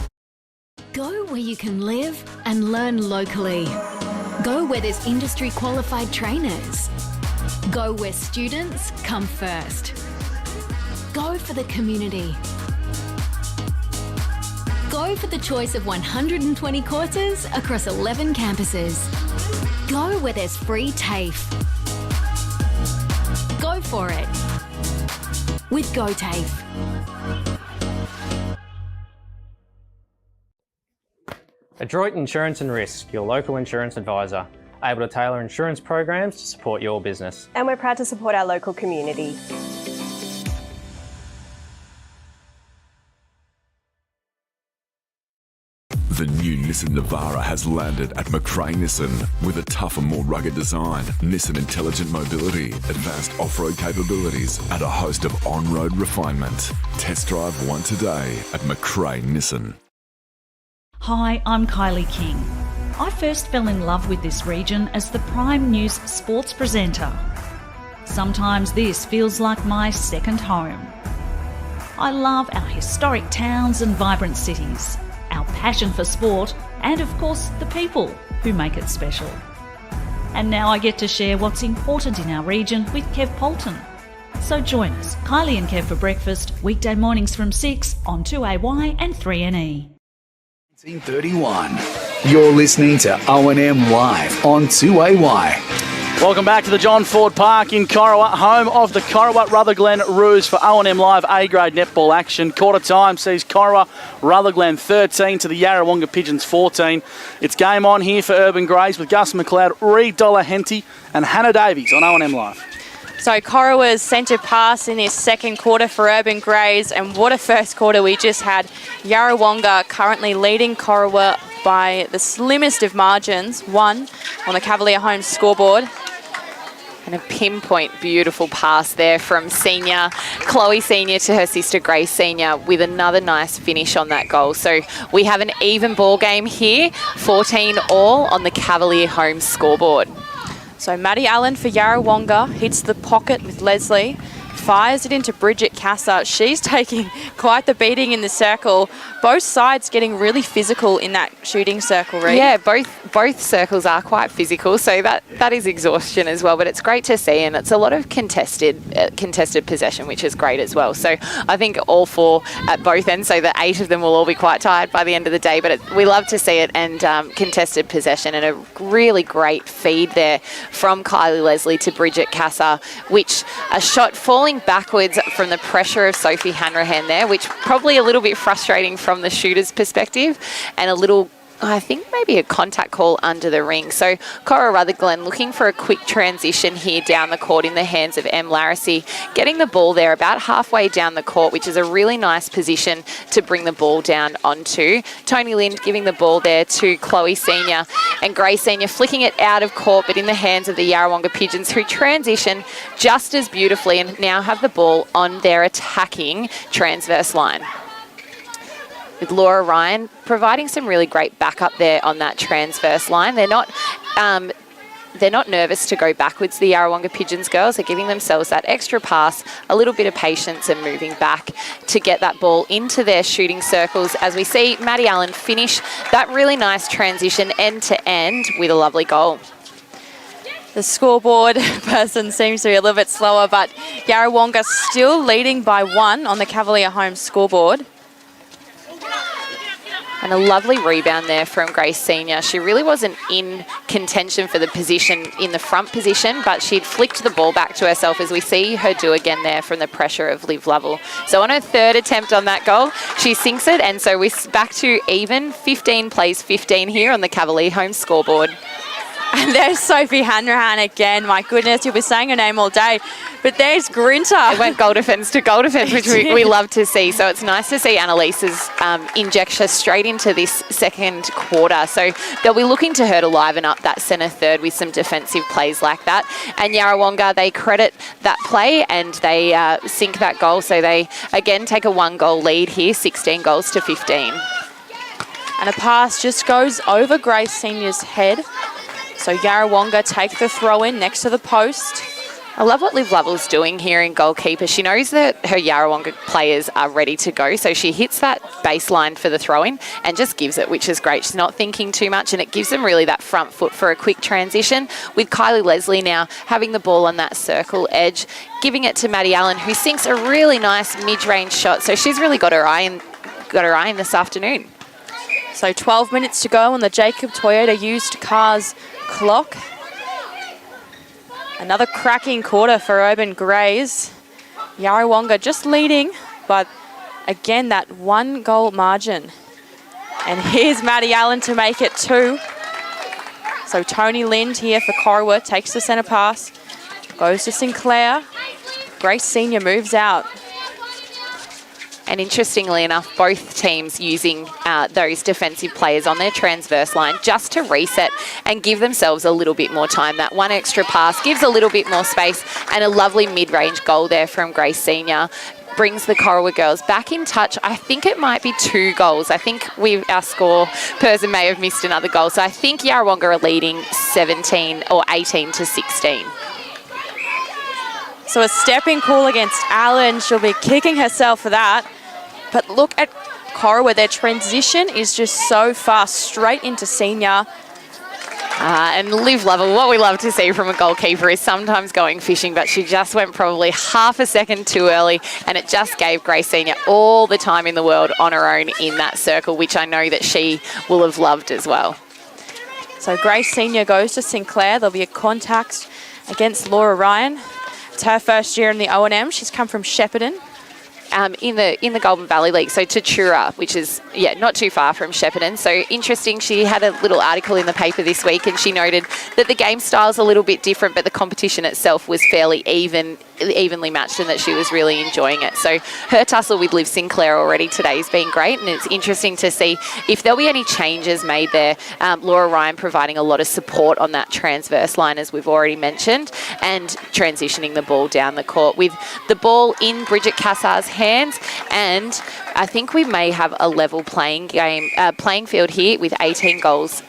[SPEAKER 11] it.
[SPEAKER 10] Go where you can live and learn locally. Go where there's industry qualified trainers. Go where students come first. Go for the community. Go for the choice of 120 courses across 11 campuses. Go where there's free TAFE. Go for it with GoTAFE.
[SPEAKER 12] Adroit Insurance and Risk, your local insurance advisor, able to tailor insurance programs to support your business.
[SPEAKER 13] And we're proud to support our local community.
[SPEAKER 8] The new Nissan Navara has landed at McRae Nissan with a tougher, more rugged design, Nissan intelligent mobility, advanced off-road capabilities, and a host of on-road refinement. Test drive one today at McRae Nissan.
[SPEAKER 14] Hi, I'm Kylie King. I first fell in love with this region as the Prime News sports presenter. Sometimes this feels like my second home. I love our historic towns and vibrant cities, our passion for sport, and of course the people who make it special. And now I get to share what's important in our region with Kev Polton. So join us, Kylie and Kev for breakfast, weekday mornings from 6 on 2AY and 3NE.
[SPEAKER 7] 1931. You're listening to O&M Live on 2AY.
[SPEAKER 3] Welcome back to the John Ford Park in Corowa, home of the Corowa-Rutherglen Roos for O&M Live A-grade netball action. Quarter time sees Corowa-Rutherglen 13 to the Yarrawonga Pigeons 14. It's game on here for Urban Greys with Gus McLeod, Reed Dollar-Henty and Hannah Davies on O&M Live.
[SPEAKER 2] So Corowa's centre pass in this second quarter for Urban Greys, and what a first quarter we just had. Yarrawonga currently leading Corowa by the slimmest of margins, 1 on the Cavalier home scoreboard.
[SPEAKER 1] And a pinpoint beautiful pass there from senior Chloe Senior to her sister Grace Senior with another nice finish on that goal. So we have an even ball game here, 14 all on the Cavalier home scoreboard.
[SPEAKER 2] So Maddie Allen for Yarrawonga hits the pocket with Leslie, fires it into Bridget Casa. She's taking quite the beating in the circle. Both sides getting really physical in that shooting circle, Reed.
[SPEAKER 1] Yeah, both circles are quite physical, so that is exhaustion as well. But it's great to see, and it's a lot of contested possession, which is great as well. So I think all 4 at both ends, so the 8 of them will all be quite tired by the end of the day. But we love to see it, and contested possession, and a really great feed there from Kylie Leslie to Bridget Casa, which a shot falling falling backwards from the pressure of Sophie Hanrahan there, which probably a little bit frustrating from the shooter's perspective, and a little, I think maybe a contact call under the ring. So Corowa-Rutherglen looking for a quick transition here down the court in the hands of M. Larissy, getting the ball there about halfway down the court, which is a really nice position to bring the ball down onto. Tony Lind giving the ball there to Chloe Senior, and Grace Senior flicking it out of court, but in the hands of the Yarrawonga Pigeons, who transition just as beautifully and now have the ball on their attacking transverse line, with Laura Ryan providing some really great backup there on that transverse line. They're not nervous to go backwards, the Yarrawonga Pigeons girls. They're giving themselves that extra pass, a little bit of patience, and moving back to get that ball into their shooting circles, as we see Maddie Allen finish that really nice transition end to end with a lovely goal.
[SPEAKER 2] The scoreboard person seems to be a little bit slower, but Yarrawonga still leading by 1 on the Cavalier home scoreboard.
[SPEAKER 1] And a lovely rebound there from Grace Senior. She really wasn't in contention for the position in the front position, but she'd flicked the ball back to herself, as we see her do again there from the pressure of Liv Lovell. So on her third attempt on that goal, she sinks it, and so we're back to even. 15 plays 15 here on the Cavalier home scoreboard.
[SPEAKER 2] And there's Sophie Hanrahan again. My goodness, you'll be saying her name all day. But there's Grinter.
[SPEAKER 1] It went goal defence to goal defence, which we love to see. So it's nice to see Annalise's inject her straight into this second quarter. So they'll be looking to her to liven up that centre third with some defensive plays like that. And Yarrawonga, they credit that play and they sink that goal. So they, again, take a 1-goal lead here, 16 goals to 15.
[SPEAKER 2] And a pass just goes over Grace Senior's head. So Yarrawonga take the throw in next to the post.
[SPEAKER 1] I love what Liv Lovell's doing here in goalkeeper. She knows that her Yarrawonga players are ready to go, so she hits that baseline for the throw-in and just gives it, which is great. She's not thinking too much, and it gives them really that front foot for a quick transition, with Kylie Leslie now having the ball on that circle edge, giving it to Maddie Allen, who sinks a really nice mid-range shot. So she's really got her eye in this afternoon.
[SPEAKER 2] So 12 minutes to go on the Jacob Toyota used cars clock. Another cracking quarter for Urban Greys. Yarrawonga just leading, but again, that 1-goal margin. And here's Maddie Allen to make it 2. So Tony Lind here for Corowa takes the centre pass, goes to Sinclair. Grace Senior moves out.
[SPEAKER 1] And interestingly enough, both teams using those defensive players on their transverse line just to reset and give themselves a little bit more time. That one extra pass gives a little bit more space, and a lovely mid-range goal there from Grace Senior brings the Corowa girls back in touch. I think it might be 2 goals. I think our score person may have missed another goal. So I think Yarrawonga are leading 17 or 18 to 16.
[SPEAKER 2] So a stepping call against Allen. She'll be kicking herself for that. But look at Corowa. Their transition is just so fast, straight into Senior.
[SPEAKER 1] And Liv Lovell, what we love to see from a goalkeeper is sometimes going fishing, but she just went probably half a second too early, and it just gave Grace Senior all the time in the world on her own in that circle, which I know that she will have loved as well.
[SPEAKER 2] So Grace Senior goes to Sinclair. There'll be a contact against Laura Ryan. It's her first year in the O&M. She's come from Shepparton.
[SPEAKER 1] In the Golden Valley League, so Tatura, which is, not too far from Shepparton. So interesting, she had a little article in the paper this week, and she noted that the game style is a little bit different, but the competition itself was fairly evenly matched, and that she was really enjoying it. So her tussle with Liv Sinclair already today has been great, and it's interesting to see if there'll be any changes made there. Laura Ryan providing a lot of support on that transverse line, as we've already mentioned, and transitioning the ball down the court with the ball in Bridget Cassar's hands. And I think we may have a level playing field here with 18 goals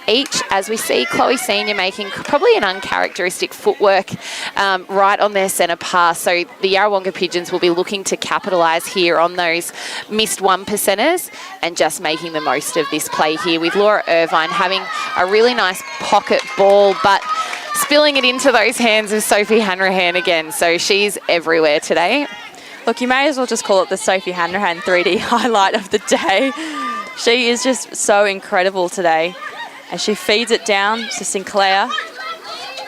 [SPEAKER 1] each, as we see Chloe Senior making probably an uncharacteristic footwork right on their centre pass. So the Yarrawonga Pigeons will be looking to capitalise here on those missed 1%ers and just making the most of this play here, with Laura Irvine having a really nice pocket ball, but spilling it into those hands of Sophie Hanrahan again. So she's everywhere today.
[SPEAKER 2] Look, you may as well just call it the Sophie Hanrahan 3D highlight of the day. She is just so incredible today. And she feeds it down to Sinclair.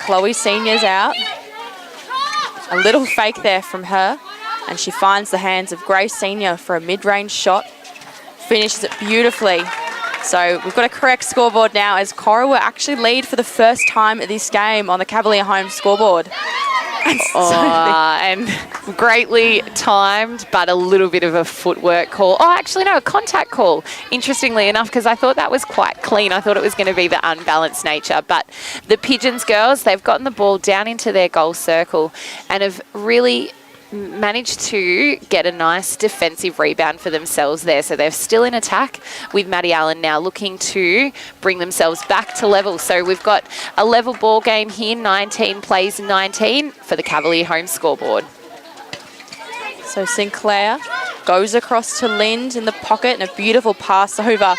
[SPEAKER 2] Chloe Senior's out. A little fake there from her, and she finds the hands of Grace Senior for a mid-range shot. Finishes it beautifully. So we've got a correct scoreboard now as Corowa actually lead for the first time this game on the Cavalier home scoreboard.
[SPEAKER 1] And greatly timed, but a little bit of a footwork call. Oh, actually, no, a contact call, interestingly enough, because I thought that was quite clean. I thought it was going to be the unbalanced nature. But the Pigeons girls, they've gotten the ball down into their goal circle and have really managed to get a nice defensive rebound for themselves there. So they're still in attack with Maddie Allen now looking to bring themselves back to level. So we've got a level ball game here, 19 plays 19 for the Cavalier home scoreboard.
[SPEAKER 2] So Sinclair goes across to Lind in the pocket and a beautiful pass over.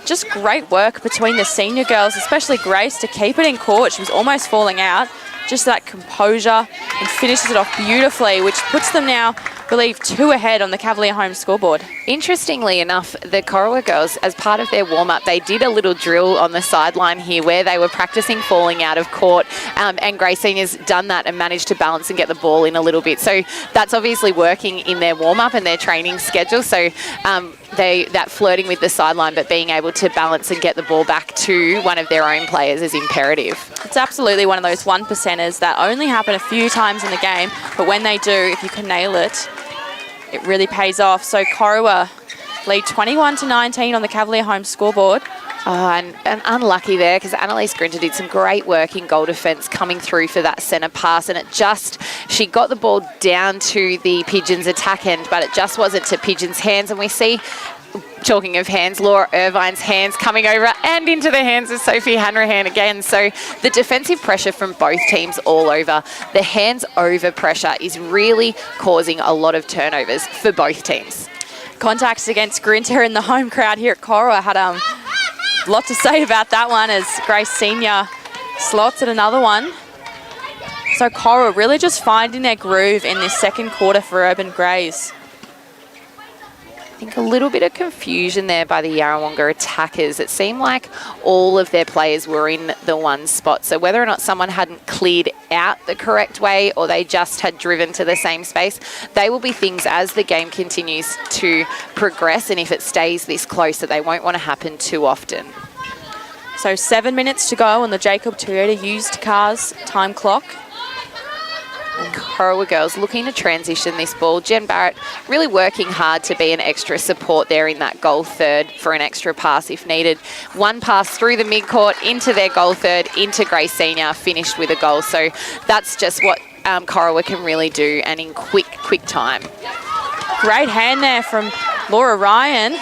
[SPEAKER 2] Just great work between the senior girls, especially Grace, to keep it in court. She was almost falling out. Just that composure and finishes it off beautifully, which puts them now, I believe, 2 ahead on the Cavalier home scoreboard.
[SPEAKER 1] Interestingly enough, the Corowa girls, as part of their warm-up, they did a little drill on the sideline here where they were practicing falling out of court, and Grace Senior's done that and managed to balance and get the ball in a little bit. So that's obviously working in their warm-up and their training schedule. So that flirting with the sideline, but being able to balance and get the ball back to one of their own players is imperative.
[SPEAKER 2] It's absolutely one of those 1%ers that only happen a few times in the game, but when they do, if you can nail it, it really pays off. So Corowa lead 21-19 on the Cavalier home scoreboard.
[SPEAKER 1] And unlucky there because Annalise Grinter did some great work in goal defence coming through for that centre pass, and she got the ball down to the Pigeons attack end, but it just wasn't to Pigeons' hands. And we see, talking of hands, Laura Irvine's hands coming over and into the hands of Sophie Hanrahan again. So the defensive pressure from both teams all over. The hands over pressure is really causing a lot of turnovers for both teams.
[SPEAKER 2] Contacts against Grinter in the home crowd here at Corowa had a lot to say about that one as Grace Senior slots at another one. So Corowa really just finding their groove in this second quarter for Urban Greys.
[SPEAKER 1] I think a little bit of confusion there by the Yarrawonga attackers. It seemed like all of their players were in the one spot. So whether or not someone hadn't cleared out the correct way or they just had driven to the same space, they will be things as the game continues to progress, and if it stays this close, that they won't want to happen too often.
[SPEAKER 2] So 7 minutes to go on the Jacob Toyota used cars time clock.
[SPEAKER 1] And Corowa girls looking to transition this ball. Jen Barrett really working hard to be an extra support there in that goal third for an extra pass if needed. One pass through the midcourt into their goal third, into Grace Senior, finished with a goal. So that's just what Corowa can really do, and in quick time.
[SPEAKER 2] Great hand there from Laura Ryan.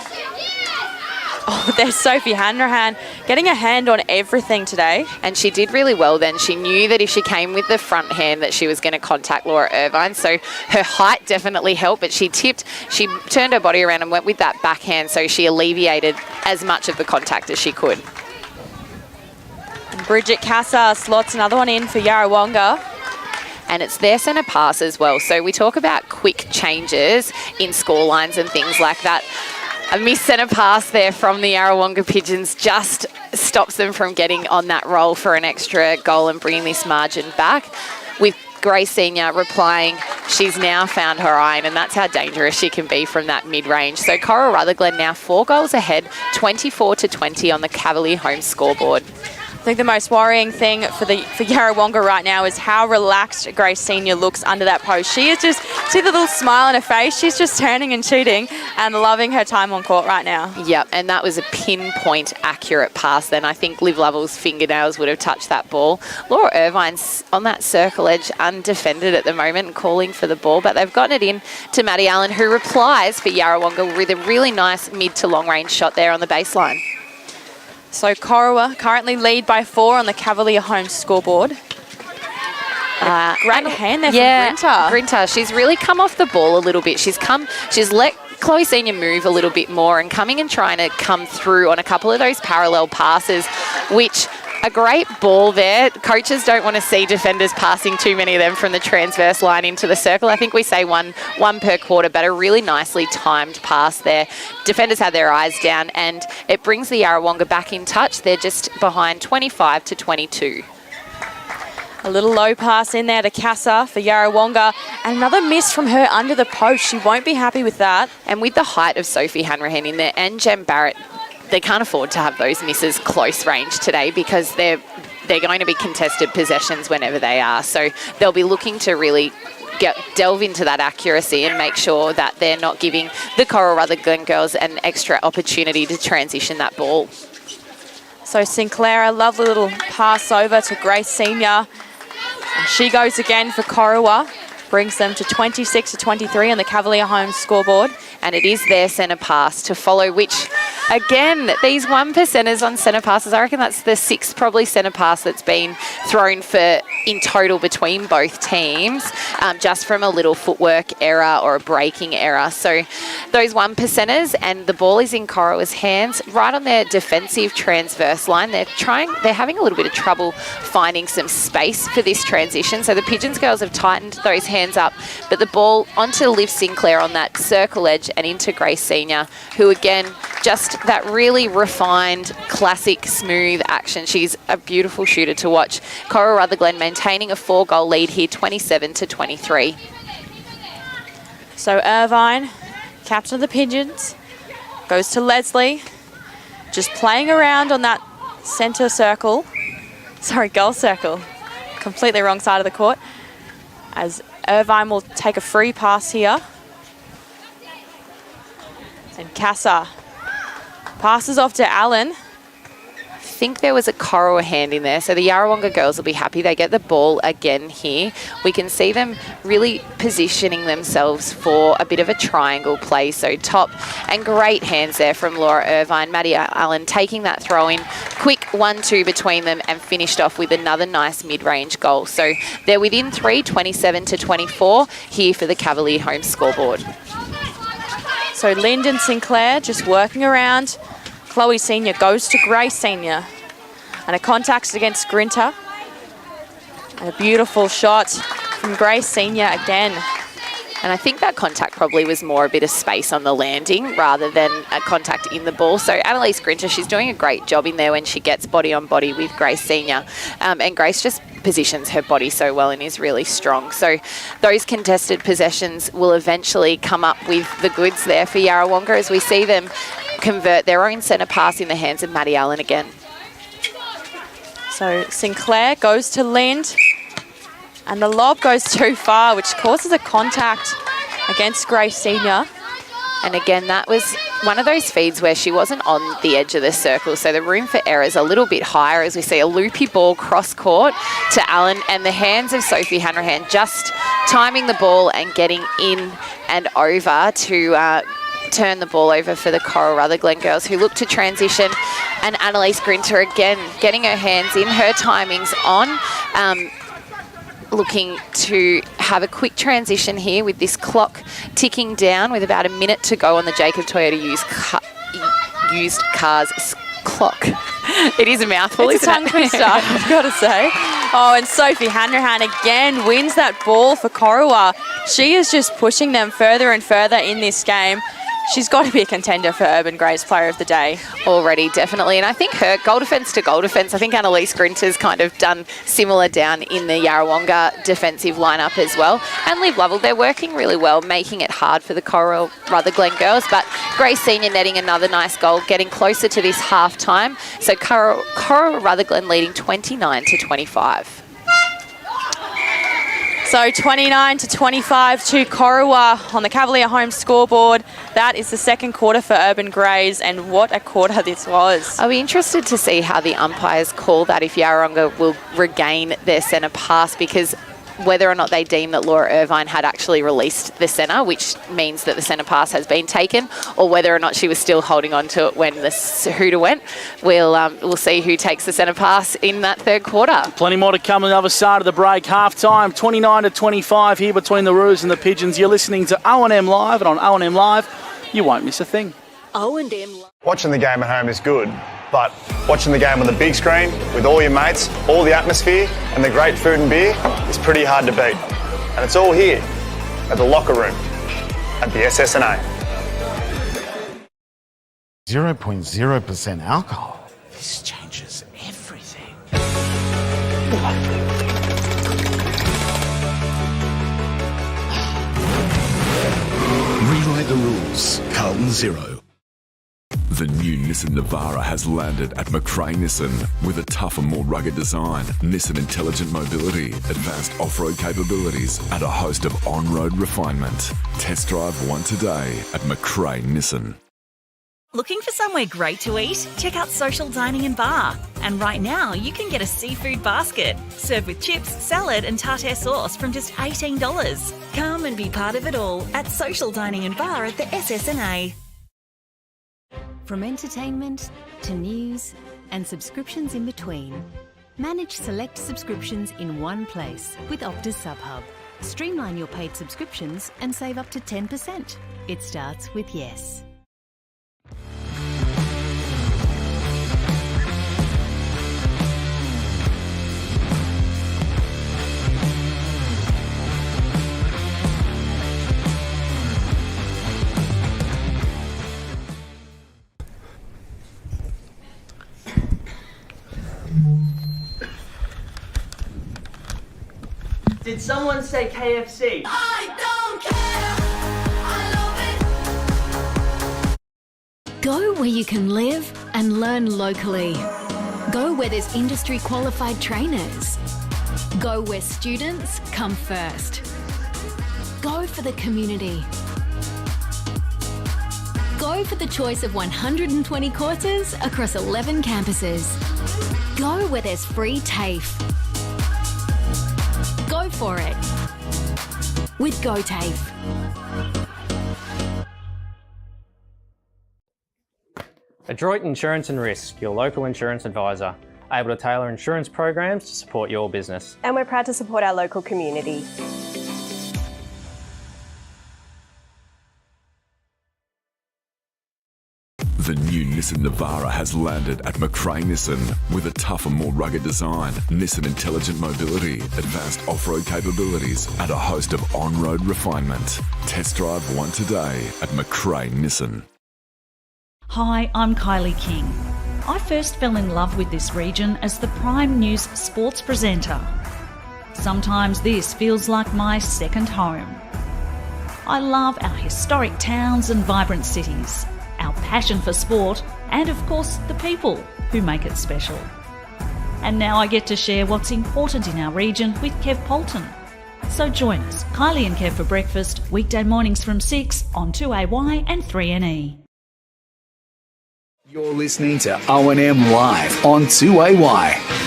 [SPEAKER 2] Oh, there's Sophie Hanrahan getting a hand on everything today.
[SPEAKER 1] And she did really well then. She knew that if she came with the front hand that she was going to contact Laura Irvine. So her height definitely helped, but she turned her body around and went with that backhand, so she alleviated as much of the contact as she could.
[SPEAKER 2] And Bridget Casa slots another one in for Yarrawonga.
[SPEAKER 1] And it's their centre pass as well. So we talk about quick changes in score lines and things like that. A missed centre pass there from the Yarrawonga Pigeons just stops them from getting on that roll for an extra goal and bringing this margin back. With Grace Senior replying, she's now found her iron, and that's how dangerous she can be from that mid-range. So Corowa-Rutherglen now 4 goals ahead, 24-20 on the Cavalier home scoreboard.
[SPEAKER 2] I think the most worrying thing for Yarrawonga right now is how relaxed Grace Senior looks under that post. She is just, see the little smile on her face? She's just turning and shooting and loving her time on court right now.
[SPEAKER 1] Yep, and that was a pinpoint accurate pass then. I think Liv Lovell's fingernails would have touched that ball. Laura Irvine's on that circle edge, undefended at the moment and calling for the ball, but they've gotten it in to Maddie Allen, who replies for Yarrawonga with a really nice mid to long range shot there on the baseline.
[SPEAKER 2] So Corowa currently lead by 4 on the Cavalier home scoreboard. Great hand there from
[SPEAKER 1] Grinter. She's really come off the ball a little bit. She's let Chloe Senior move a little bit more and coming and trying to come through on a couple of those parallel passes, which a great ball there. Coaches don't want to see defenders passing too many of them from the transverse line into the circle. I think we say one per quarter, but a really nicely timed pass there. Defenders had their eyes down, and it brings the Yarrawonga back in touch. They're just behind 25-22.
[SPEAKER 2] A little low pass in there to Casa for Yarrawonga. And another miss from her under the post. She won't be happy with that.
[SPEAKER 1] And with the height of Sophie Hanrahan in there and Jem Barrett, they can't afford to have those misses close range today because they're going to be contested possessions whenever they are. So they'll be looking to really delve into that accuracy and make sure that they're not giving the Corowa-Rutherglen girls an extra opportunity to transition that ball.
[SPEAKER 2] So Sinclair, a lovely little pass over to Grace Senior. And she goes again for Corowa, brings them to 26-23 on the Cavalier Home scoreboard.
[SPEAKER 1] And it is their centre pass to follow, which, again, these 1%ers on centre passes, I reckon that's the sixth probably centre pass that's been thrown for in total between both teams, just from a little footwork error or a breaking error. So those 1%ers, and the ball is in Corowa's hands, right on their defensive transverse line. They're having a little bit of trouble finding some space for this transition. So the Pigeons girls have tightened those hands up, but the ball onto Liv Sinclair on that circle edge and into Grace Senior, who again, just that really refined, classic, smooth action. She's a beautiful shooter to watch. Corowa-Rutherglen maintaining a 4-goal lead here, 27-23.
[SPEAKER 2] So Irvine, captain of the Pigeons, goes to Leslie, just playing around on that centre circle. Sorry, goal circle. Completely wrong side of the court. As Irvine will take a free pass here. And Casa passes off to Allen.
[SPEAKER 1] I think there was a Corowa hand in there, so the Yarrawonga girls will be happy. They get the ball again here. We can see them really positioning themselves for a bit of a triangle play, so top, and great hands there from Laura Irvine. Maddie Allen taking that throw in, quick 1-2 between them, and finished off with another nice mid-range goal. So they're within 3, 27-24 here for the Cavalier Home scoreboard.
[SPEAKER 2] So Lyndon Sinclair just working around. Chloe Senior goes to Grace Senior. And a contact against Grinter. And a beautiful shot from Grace Senior again.
[SPEAKER 1] And I think that contact probably was more a bit of space on the landing rather than a contact in the ball. So Annalise Grinter, she's doing a great job in there when she gets body on body with Grace Senior. And Grace just positions her body so well and is really strong. So those contested possessions will eventually come up with the goods there for Yarrawonga as we see them convert their own centre pass in the hands of Maddie Allen again.
[SPEAKER 2] So Sinclair goes to Lind. And the lob goes too far, which causes a contact against Grace Senior.
[SPEAKER 1] And again, that was one of those feeds where she wasn't on the edge of the circle. So the room for error is a little bit higher as we see a loopy ball cross court to Allen, and the hands of Sophie Hanrahan just timing the ball and getting in and over to turn the ball over for the Corowa-Rutherglen girls, who look to transition. And Annalise Grinter again getting her hands in, her timings on. Looking to have a quick transition here with this clock ticking down with about a minute to go on the Jacob Toyota used cars clock. It is a mouthful,
[SPEAKER 2] it's
[SPEAKER 1] isn't
[SPEAKER 2] a tongue twister, I've got to say. Oh, and Sophie Hanrahan again wins that ball for Corowa. She is just pushing them further and further in this game. She's got to be a contender for Urban Grey's Player of the Day.
[SPEAKER 1] Already, definitely. And I think her goal defence to goal defence, I think Annalise Grinter's kind of done similar down in the Yarrawonga defensive lineup as well. And Liv Lovell, they're working really well, making it hard for the Corowa-Rutherglen girls. But Grace Senior netting another nice goal, getting closer to this half-time. So Corowa-Rutherglen leading 29-25.
[SPEAKER 2] So 29-25 to Corowa on the Cavalier Home scoreboard. That is the second quarter for Urban Greys, and what a quarter this was.
[SPEAKER 1] I'll be interested to see how the umpires call that, if Yarrawonga will regain their centre pass, because whether or not they deem that Laura Irvine had actually released the centre, which means that the centre pass has been taken, or whether or not she was still holding on to it when the hooter went. We'll see who takes the centre pass in that third quarter.
[SPEAKER 3] Plenty more to come on the other side of the break. Half-time, 29-25 here between the Roos and the Pigeons. You're listening to O&M Live, and on O&M Live, you won't miss a thing.
[SPEAKER 11] O&M Live.
[SPEAKER 5] Watching the game at home is good, but watching the game on the big screen with all your mates, all the atmosphere and the great food and beer is pretty hard to beat. And it's all here at the locker room at the SSNA.
[SPEAKER 6] 0.0% alcohol. This changes everything.
[SPEAKER 7] by the rules. Carlton 0.
[SPEAKER 8] The new Nissan Navara has landed at McRae Nissan with a tougher, more rugged design, Nissan intelligent mobility, advanced off-road capabilities, and a host of on-road refinement. Test drive one today at McRae Nissan.
[SPEAKER 9] Looking for somewhere great to eat? Check out Social Dining and Bar. And right now, you can get a seafood basket, served with chips, salad and tartare sauce from just $18. Come and be part of it all at Social Dining and Bar at the SSNA.
[SPEAKER 10] From entertainment to news and subscriptions in between, manage select subscriptions in one place with Optus SubHub. Streamline your paid subscriptions and save up to 10%. It starts with yes.
[SPEAKER 15] Did someone say KFC?
[SPEAKER 11] I don't care. I love it.
[SPEAKER 16] Go where you can live and learn locally. Go where there's industry qualified trainers. Go where students come first. Go for the community. Go for the choice of 120 courses across 11 campuses. Go where there's free TAFE. Go for it with GoTAFE.
[SPEAKER 12] Adroit Insurance and Risk, your local insurance advisor, able to tailor insurance programs to support your business.
[SPEAKER 13] And we're proud to support our local community.
[SPEAKER 8] The new Nissan Navara has landed at McRae Nissan with a tougher, more rugged design, Nissan intelligent mobility, advanced off-road capabilities, and a host of on-road refinement. Test drive one today at McRae Nissan.
[SPEAKER 14] Hi, I'm Kylie King. I first fell in love with this region as the Prime News sports presenter. Sometimes this feels like my second home. I love our historic towns and vibrant cities, our passion for sport, and of course the people who make it special. And now I get to share what's important in our region with Kev Polton. So join us, Kylie and Kev for breakfast, weekday mornings from 6 on 2AY and 3NE.
[SPEAKER 7] You're listening to O&M Live on 2AY.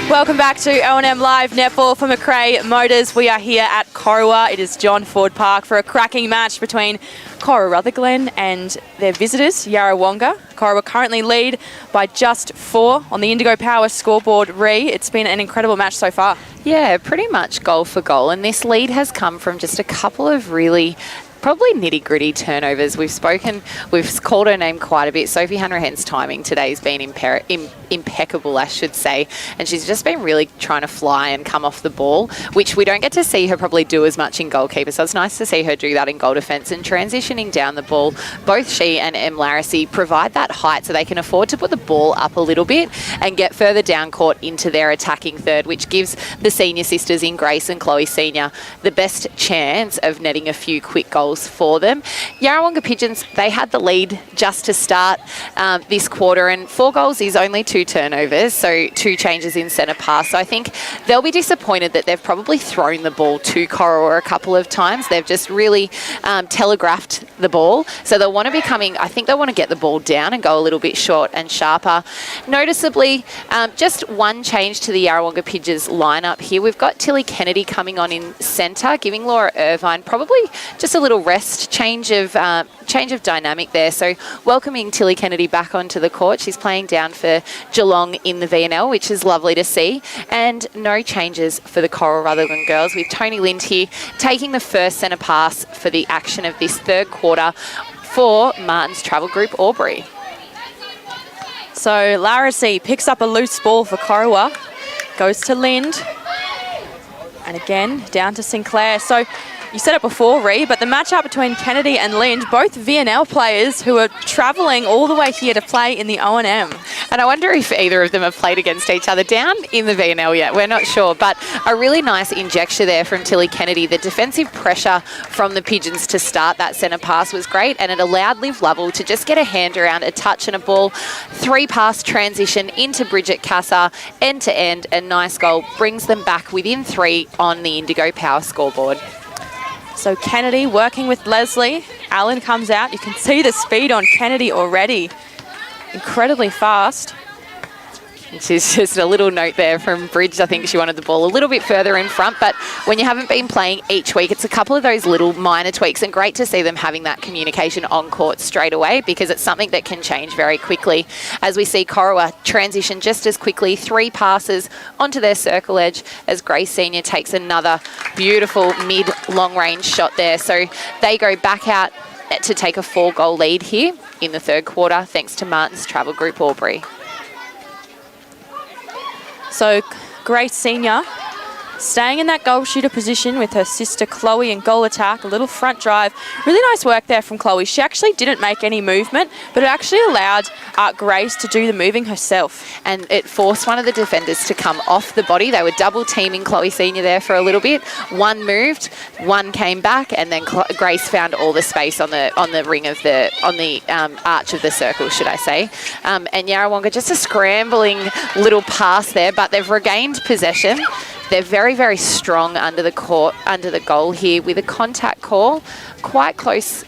[SPEAKER 2] Welcome back to O&M Live Netball for McRae Motors. We are here at Corowa. It is John Ford Park for a cracking match between Corowa-Rutherglen and their visitors, Yarrawonga. Corowa currently lead by just 4 on the Indigo Power scoreboard. It's been an incredible match so far.
[SPEAKER 1] Yeah, pretty much goal for goal. And this lead has come from just a couple of really probably nitty-gritty turnovers. We've called her name quite a bit. Sophie Hanrahan's timing today has been impeccable, I should say. And she's just been really trying to fly and come off the ball, which we don't get to see her probably do as much in goalkeeper. So it's nice to see her do that in goal defence and transitioning down the ball. Both she and Em Larissy provide that height so they can afford to put the ball up a little bit and get further down court into their attacking third, which gives the senior sisters in Grace and Chloe Senior the best chance of netting a few quick goals for them. Yarrawonga Pigeons, they had the lead just to start this quarter, and 4 goals is only 2 turnovers, so 2 changes in centre pass. So I think they'll be disappointed that they've probably thrown the ball to Corowa a couple of times. They've just really telegraphed the ball. So they'll want to be coming, I think they'll want to get the ball down and go a little bit short and sharper. Noticeably, just one change to the Yarrawonga Pigeons lineup here. We've got Tilly Kennedy coming on in centre, giving Laura Irvine probably just a little rest, change of dynamic there. So welcoming Tilly Kennedy back onto the court. She's playing down for Geelong in the VNL, which is lovely to see. And no changes for the Corowa-Rutherglen girls, with Tony Lind here taking the first centre pass for the action of this third quarter for Martin's Travel Group Albury.
[SPEAKER 2] So Larissy picks up a loose ball for Corowa, goes to Lind, and again down to Sinclair. So you said it before, Ree, but the matchup between Kennedy and Lind, both VNL players who are travelling all the way here to play in the O&M.
[SPEAKER 1] And I wonder if either of them have played against each other down in the VNL yet. We're not sure, but a really nice injection there from Tilly Kennedy. The defensive pressure from the Pigeons to start that centre pass was great, and it allowed Liv Lovell to just get a hand around a touch and a ball. 3-pass transition into Bridget Casa, end to end, a nice goal. Brings them back within 3 on the Indigo Power scoreboard.
[SPEAKER 2] So Kennedy working with Leslie. Allen comes out. You can see the speed on Kennedy already. Incredibly fast.
[SPEAKER 1] She's just a little note there from Bridge. I think she wanted the ball a little bit further in front, but when you haven't been playing each week, it's a couple of those little minor tweaks, and great to see them having that communication on court straight away, because it's something that can change very quickly. As we see Corowa transition just as quickly, 3 passes onto their circle edge as Grace Senior takes another beautiful mid-long range shot there. So they go back out to take a 4-goal lead here in the third quarter, thanks to Martin's Travel Group Albury.
[SPEAKER 2] So Grace Senior staying in that goal shooter position with her sister Chloe in goal attack, a little front drive. Really nice work there from Chloe. She actually didn't make any movement, but it actually allowed Grace to do the moving herself.
[SPEAKER 1] And it forced one of the defenders to come off the body. They were double teaming Chloe Senior there for a little bit. One moved, one came back, and then Grace found all the space on the ring of the arch of the circle, should I say. And Yarrawonga just a scrambling little pass there, but they've regained possession. They're very, very strong under the goal here with a contact call quite close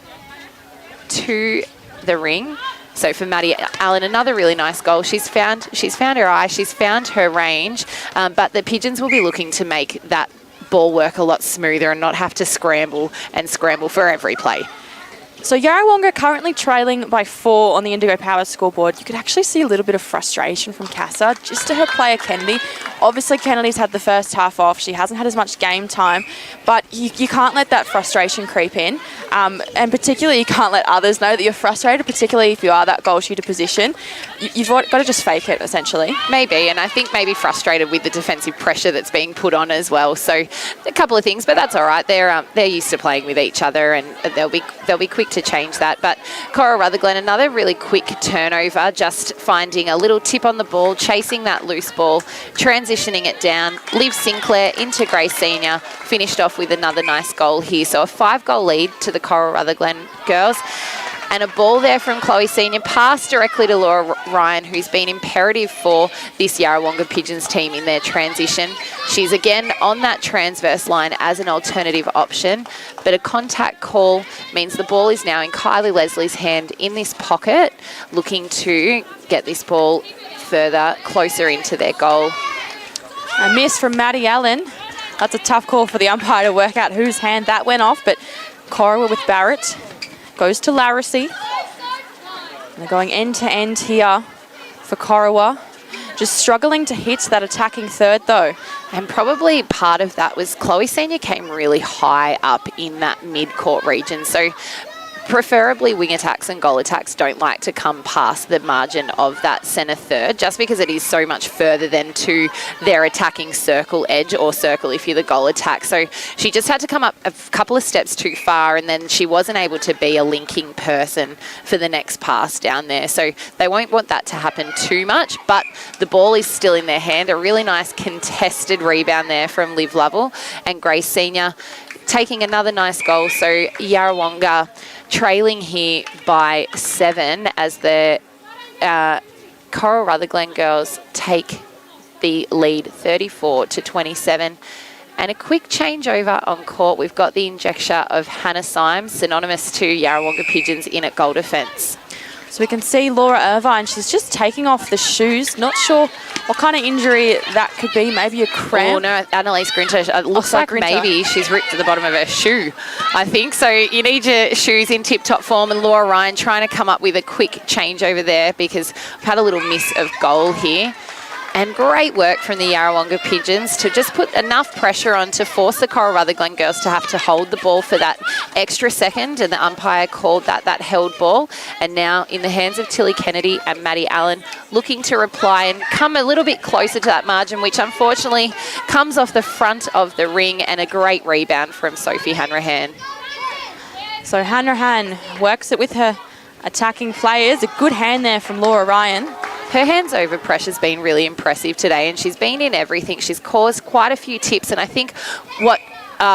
[SPEAKER 1] to the ring. So for Maddie Allen, another really nice goal. She's found her eye, she's found her range, but the Pigeons will be looking to make that ball work a lot smoother and not have to scramble for every play.
[SPEAKER 2] So Yarrawonga currently trailing by 4 on the Indigo Power scoreboard. You could actually see a little bit of frustration from Casa, just to her player Kennedy. Obviously Kennedy's had the first half off. She hasn't had as much game time, but you can't let that frustration creep in. And particularly you can't let others know that you're frustrated, particularly if you are that goal shooter position. You've got to just fake it, essentially.
[SPEAKER 1] Maybe, and I think maybe frustrated with the defensive pressure that's being put on as well. So a couple of things, but that's all right. They're used to playing with each other, and they'll be quick to change that. But Corowa-Rutherglen, another really quick turnover, just finding a little tip on the ball, chasing that loose ball, transitioning it down. Liv Sinclair into Grace Senior, finished off with another nice goal here. So a 5-goal lead to the Corowa-Rutherglen girls. And a ball there from Chloe Senior, passed directly to Laura Ryan, who's been imperative for this Yarrawonga Pigeons team in their transition. She's again on that transverse line as an alternative option, but a contact call means the ball is now in Kylie Leslie's hand in this pocket, looking to get this ball further, closer into their goal.
[SPEAKER 2] A miss from Maddie Allen. That's a tough call for the umpire to work out whose hand that went off, but Corowa with Barrett. Goes to Larissy. And they're going end to end here for Corowa. Just struggling to hit that attacking third though.
[SPEAKER 1] And probably part of that was Chloe Senior came really high up in that mid-court region. So preferably wing attacks and goal attacks don't like to come past the margin of that centre third, just because it is so much further than to their attacking circle edge, or circle if you're the goal attack. So she just had to come up a couple of steps too far, and then she wasn't able to be a linking person for the next pass down there. So they won't want that to happen too much, but the ball is still in their hand. A really nice contested rebound there from Liv Lovell, and Grace Senior taking another nice goal. So Yarrawonga trailing here by 7 as the Corowa-Rutherglen girls take the lead 34-27. And a quick changeover on court. We've got the injection of Hannah Symes, synonymous to Yarrawonga Pigeons, in at goal defence.
[SPEAKER 2] So we can see Laura Irvine, she's just taking off the shoes. Not sure what kind of injury that could be, maybe a cramp.
[SPEAKER 1] Oh no, Annalise Grinter, it looks like
[SPEAKER 2] Grinter.
[SPEAKER 1] Maybe she's ripped to the bottom of her shoe, I think. So you need your shoes in tip-top form, and Laura Ryan trying to come up with a quick change over there, because I've had a little miss of goal here. And great work from the Yarrawonga Pigeons to just put enough pressure on to force the Corowa-Rutherglen girls to have to hold the ball for that extra second, and the umpire called that held ball. And now in the hands of Tilly Kennedy and Maddie Allen, looking to reply and come a little bit closer to that margin, which unfortunately comes off the front of the ring, and a great rebound from Sophie Hanrahan.
[SPEAKER 2] So Hanrahan works it with her attacking players. A good hand there from Laura Ryan.
[SPEAKER 1] Her hands over pressure's been really impressive today, and she's been in everything. She's caused quite a few tips, and I think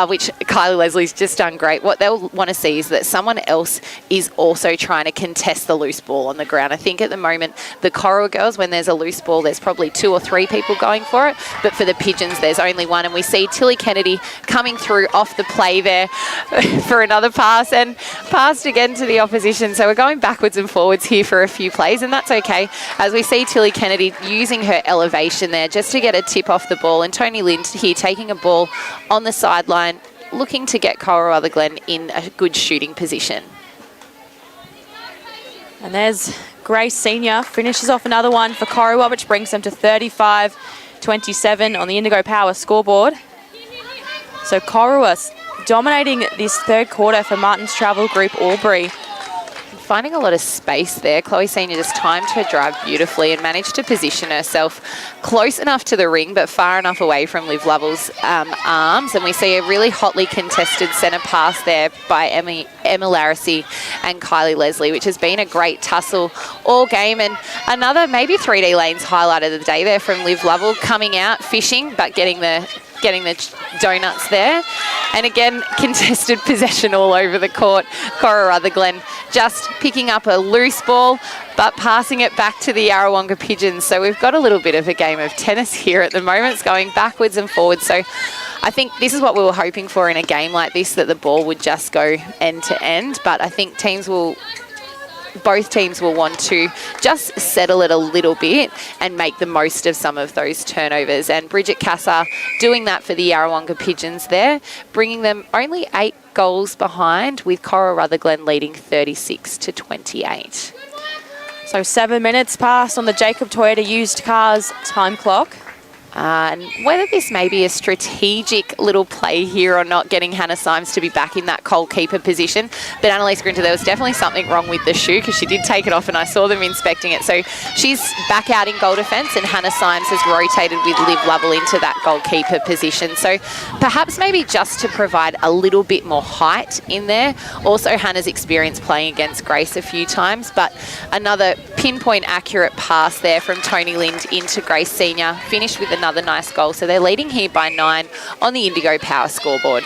[SPEAKER 1] which Kylie Leslie's just done great. What they'll want to see is that someone else is also trying to contest the loose ball on the ground. I think at the moment, the Corowa girls, when there's a loose ball, there's probably 2 or 3 people going for it. But for the Pigeons, there's only one. And we see Tilly Kennedy coming through off the play there for another pass, and passed again to the opposition. So we're going backwards and forwards here for a few plays, and that's okay, as we see Tilly Kennedy using her elevation there just to get a tip off the ball. And Tony Lind here taking a ball on the sideline, looking to get Corowa-Rutherglen in a good shooting position.
[SPEAKER 2] And there's Grace Senior, finishes off another one for Corowa, which brings them to 35-27 on the Indigo Power scoreboard. So Corowa dominating this third quarter for Martin's Travel Group Albury.
[SPEAKER 1] Finding a lot of space there. Chloe Senior just timed her drive beautifully and managed to position herself close enough to the ring but far enough away from Liv Lovell's arms. And we see a really hotly contested centre pass there by Emma Larissy and Kylie Leslie, which has been a great tussle all game. And another maybe 3D lanes highlight of the day there from Liv Lovell, coming out fishing but getting the donuts there. And again, contested possession all over the court. Corowa-Rutherglen just picking up a loose ball but passing it back to the Yarrawonga Pigeons. So we've got a little bit of a game of tennis here at the moment. It's going backwards and forwards. So I think this is what we were hoping for in a game like this, that the ball would just go end to end. But I think both teams will want to just settle it a little bit and make the most of some of those turnovers. And Bridget Cassar doing that for the Yarrawonga Pigeons there, bringing them only 8 goals behind, with Corowa-Rutherglen leading 36-28.
[SPEAKER 2] So 7 minutes passed on the Jacob Toyota used cars time clock.
[SPEAKER 1] And whether this may be a strategic little play here or not, getting Hannah Symes to be back in that goalkeeper position. But Annalise Grinter, there was definitely something wrong with the shoe, because she did take it off and I saw them inspecting it. So she's back out in goal defence, and Hannah Symes has rotated with Liv Lovell into that goalkeeper position. So perhaps maybe just to provide a little bit more height in there. Also, Hannah's experience playing against Grace a few times, but another pinpoint accurate pass there from Tony Lind into Grace Senior, finished with another nice goal. So they're leading here by 9 on the Indigo Power scoreboard.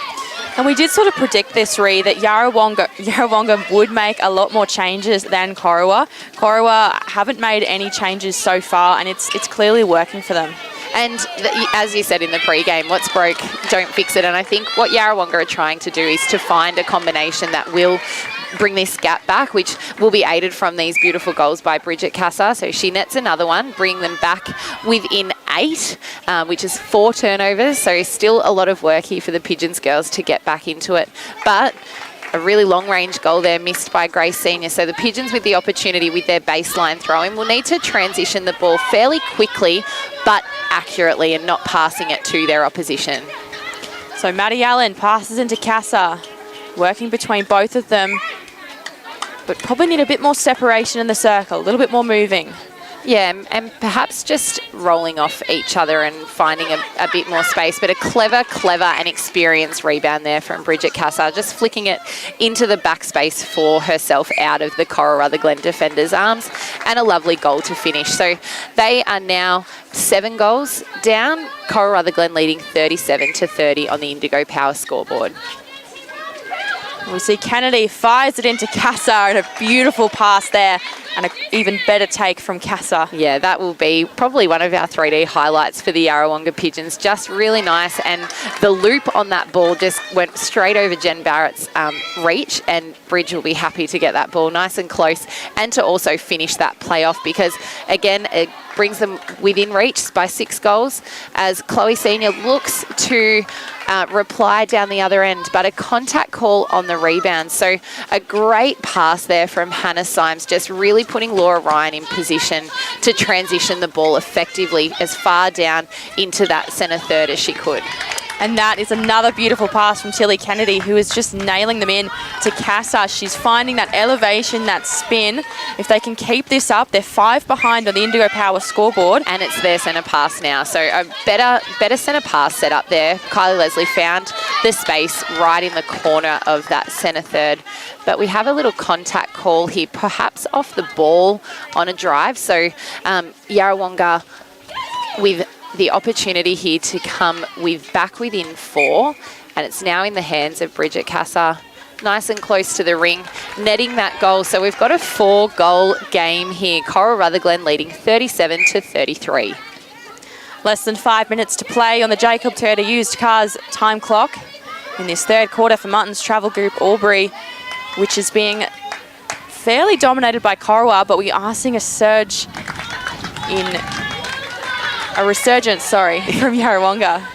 [SPEAKER 2] And we did sort of predict this, Ree, that Yarrawonga would make a lot more changes than Corowa. Corowa haven't made any changes so far, and it's clearly working for them.
[SPEAKER 1] And as you said in the pre-game, what's broke, don't fix it. And I think what Yarrawonga are trying to do is to find a combination that will bring this gap back, which will be aided from these beautiful goals by Bridget Cassar. So she nets another one, bringing them back within 8, which is 4 turnovers. So still a lot of work here for the Pigeons girls to get back into it. But a really long-range goal there missed by Grace Senior. So the Pigeons, with the opportunity with their baseline throw-in, will need to transition the ball fairly quickly but accurately, and not passing it to their opposition.
[SPEAKER 2] So Maddie Allen passes into Cassar, working between both of them, but probably need a bit more separation in the circle, a little bit more moving.
[SPEAKER 1] Yeah, and perhaps just rolling off each other and finding a bit more space. But a clever and experienced rebound there from Bridget Cassar, just flicking it into the backspace for herself out of the Corowa-Rutherglen defender's arms, and a lovely goal to finish. So they are now 7 goals down, Corowa-Rutherglen leading 37-30 on the Indigo Power scoreboard.
[SPEAKER 2] We see Kennedy fires it into Cassar, and a beautiful pass there, and an even better take from Cassar.
[SPEAKER 1] Yeah, that will be probably one of our 3D highlights for the Yarrawonga Pigeons. Just really nice, and the loop on that ball just went straight over Jen Barrett's reach, and Bridge will be happy to get that ball nice and close, and to also finish that play off, because again, it brings them within reach by 6 goals, as Chloe Senior looks to reply down the other end, but a contact call on the rebound. So a great pass there from Hannah Symes, just really putting Laura Ryan in position to transition the ball effectively as far down into that centre third as she could.
[SPEAKER 2] And that is another beautiful pass from Tilly Kennedy, who is just nailing them in to Casa. She's finding that elevation, that spin. If they can keep this up, they're 5 behind on the Indigo Power scoreboard.
[SPEAKER 1] And it's their centre pass now. So a better centre pass set up there. Kylie Leslie found the space right in the corner of that centre third. But we have a little contact call here, perhaps off the ball on a drive. So Yarrawonga with the opportunity here to come back within 4, and it's now in the hands of Bridget Casa, nice and close to the ring, netting that goal. So we've got a 4-goal game here. Corowa-Rutherglen leading 37-33.
[SPEAKER 2] Less than 5 minutes to play on the Jacob Turner used cars time clock in this third quarter for Muttons Travel Group Albury, which is being fairly dominated by Corowa, but we are seeing a resurgence, from Yarrawonga.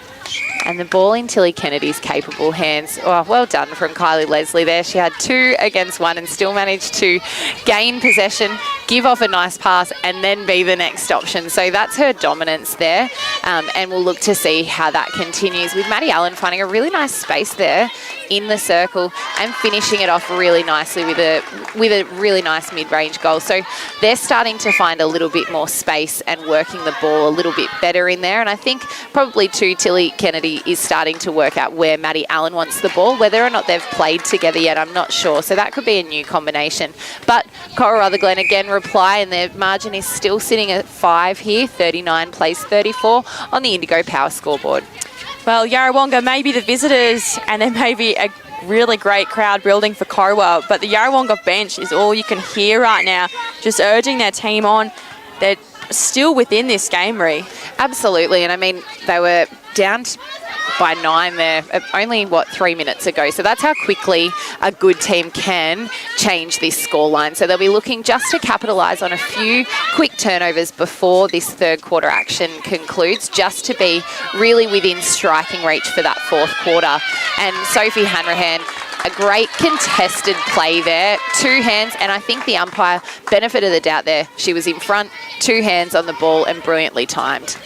[SPEAKER 1] And the ball in Tilly Kennedy's capable hands. Oh, well done from Kylie Leslie there. She had 2 against 1 and still managed to gain possession, give off a nice pass, and then be the next option. So that's her dominance there. And we'll look to see how that continues, with Maddie Allen finding a really nice space there in the circle and finishing it off really nicely with a really nice mid-range goal. So they're starting to find a little bit more space and working the ball a little bit better in there. And I think probably too, Tilly Kennedy is starting to work out where Maddie Allen wants the ball. Whether or not they've played together yet, I'm not sure. So that could be a new combination. But Corowa-Rutherglen again reply, and their margin is still sitting at 5 here. 39 plays 34 on the Indigo Power scoreboard.
[SPEAKER 2] Well, Yarrawonga may be the visitors, and there may be a really great crowd building for Corowa, but the Yarrawonga bench is all you can hear right now, just urging their team on. They're still within this game, Ree.
[SPEAKER 1] Absolutely, and I mean, they were down by 9 there only, 3 minutes ago. So that's how quickly a good team can change this scoreline. So they'll be looking just to capitalise on a few quick turnovers before this third quarter action concludes, just to be really within striking reach for that fourth quarter. And Sophie Hanrahan, a great contested play there. 2 hands, and I think the umpire, benefit of the doubt there. She was in front, 2 hands on the ball, and brilliantly timed.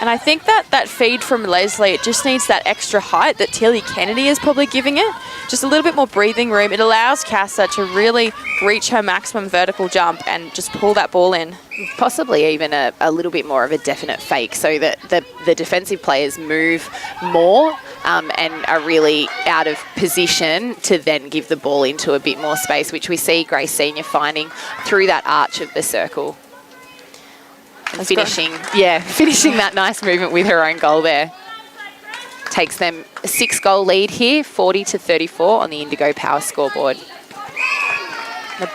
[SPEAKER 2] And I think that feed from Leslie, it just needs that extra height that Tilly Kennedy is probably giving it. Just a little bit more breathing room. It allows Casa to really reach her maximum vertical jump and just pull that ball in.
[SPEAKER 1] Possibly even a little bit more of a definite fake, so that the defensive players move more and are really out of position to then give the ball into a bit more space, which we see Grace Senior finding through that arch of the circle. And finishing that nice movement with her own goal there. Takes them a 6-goal lead here, 40-34 on the Indigo Power scoreboard.
[SPEAKER 2] A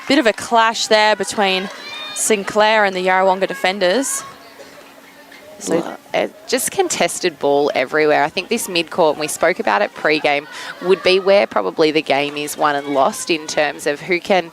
[SPEAKER 2] bit of a clash there between Sinclair and the Yarrawonga defenders.
[SPEAKER 1] So just contested ball everywhere. I think this mid-court, and we spoke about it pre-game, would be where probably the game is won and lost in terms of who can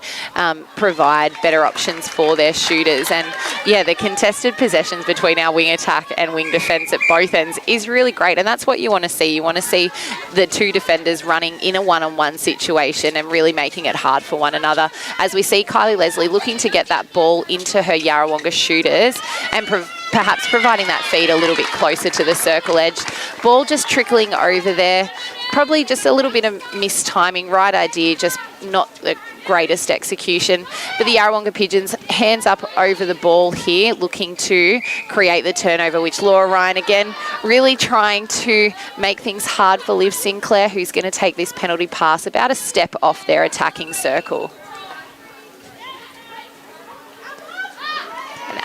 [SPEAKER 1] provide better options for their shooters. And yeah, the contested possessions between our wing attack and wing defence at both ends is really great. And that's what you want to see. You want to see the 2 defenders running in a one-on-one situation and really making it hard for one another. As we see Kylie Leslie looking to get that ball into her Yarrawonga shooters and perhaps providing that feed a little bit closer to the circle edge. Ball just trickling over there. Probably just a little bit of mistiming. Right idea, just not the greatest execution. But the Yarrawonga Pigeons, hands up over the ball here, looking to create the turnover, which Laura Ryan, again, really trying to make things hard for Liv Sinclair, who's going to take this penalty pass about a step off their attacking circle.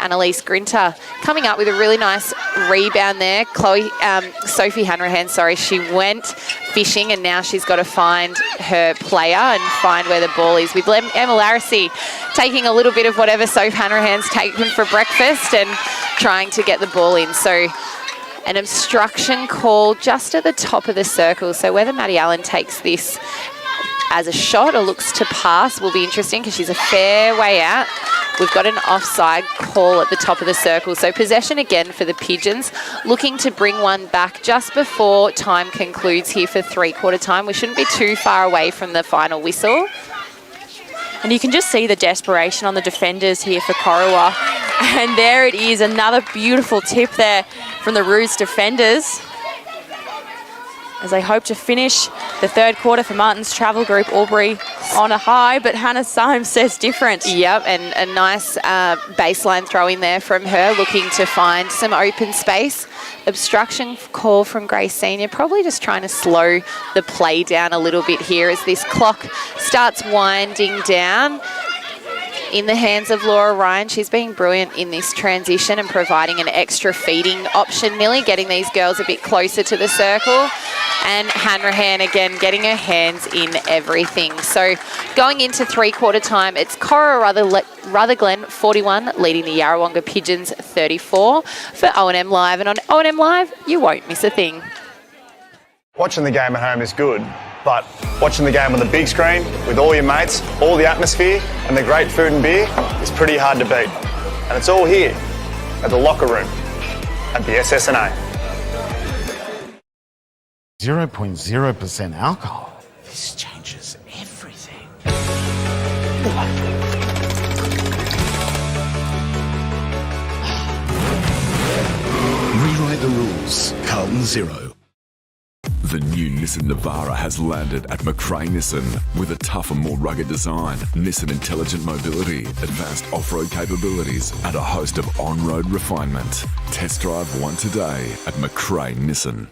[SPEAKER 1] Annalise Grinter coming up with a really nice rebound there. Sophie Hanrahan, she went fishing, and now she's got to find her player and find where the ball is, with Emma Larissy taking a little bit of whatever Sophie Hanrahan's taken for breakfast and trying to get the ball in. So an obstruction call just at the top of the circle. So whether Maddie Allen takes this as a shot or looks to pass will be interesting because she's a fair way out. We've got an offside call at the top of the circle. So possession again for the Pigeons, looking to bring one back just before time concludes here for three-quarter time. We shouldn't be too far away from the final whistle.
[SPEAKER 2] And you can just see the desperation on the defenders here for Corowa. And there it is, another beautiful tip there from the Roos defenders, as they hope to finish the third quarter for Martin's Travel Group Albury on a high, but Hannah Symes says different.
[SPEAKER 1] Yep, and a nice baseline throw in there from her, looking to find some open space. Obstruction call from Grace Senior, probably just trying to slow the play down a little bit here as this clock starts winding down. In the hands of Laura Ryan. She's being brilliant in this transition and providing an extra feeding option, Millie, getting these girls a bit closer to the circle. And Hanrahan again getting her hands in everything. So going into three-quarter time, it's Corowa-Rutherglen 41 leading the Yarrawonga Pigeons 34 for O&M Live. And on O&M Live, you won't miss a thing.
[SPEAKER 5] Watching the game at home is good, but watching the game on the big screen with all your mates, all the atmosphere and the great food and beer is pretty hard to beat. And it's all here at the locker room at the SSNA.
[SPEAKER 6] 0.0% alcohol.
[SPEAKER 7] This changes everything. Rewrite the rules. Carlton Zero.
[SPEAKER 8] The new Nissan Navara has landed at McRae Nissan with a tougher, more rugged design, Nissan intelligent mobility, advanced off-road capabilities, and a host of on-road refinement. Test drive one today at McRae Nissan.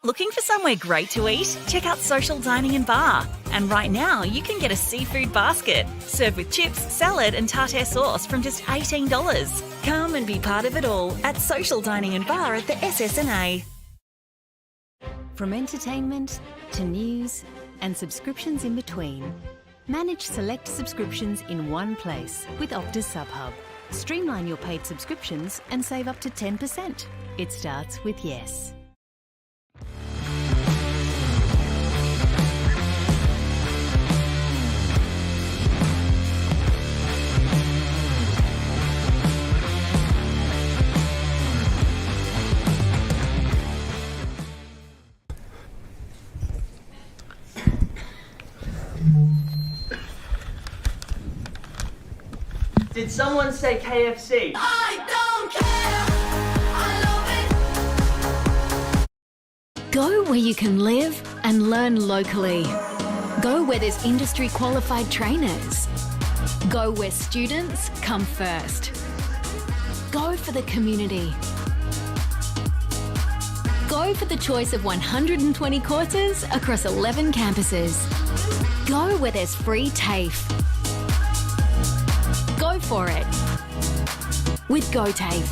[SPEAKER 9] Looking for somewhere great to eat? Check out Social Dining and Bar. And right now, you can get a seafood basket served with chips, salad and tartare sauce from just $18. Come and be part of it all at Social Dining and Bar at the SSNA.
[SPEAKER 10] From entertainment to news and subscriptions in between, manage select subscriptions in one place with Optus SubHub. Streamline your paid subscriptions and save up to 10%. It starts with yes.
[SPEAKER 15] Did someone say KFC?
[SPEAKER 11] I don't care. I love it.
[SPEAKER 16] Go where you can live and learn locally. Go where there's industry qualified trainers. Go where students come first. Go for the community. Go for the choice of 120 courses across 11 campuses. Go where there's free TAFE. Go for it with GoTAFE.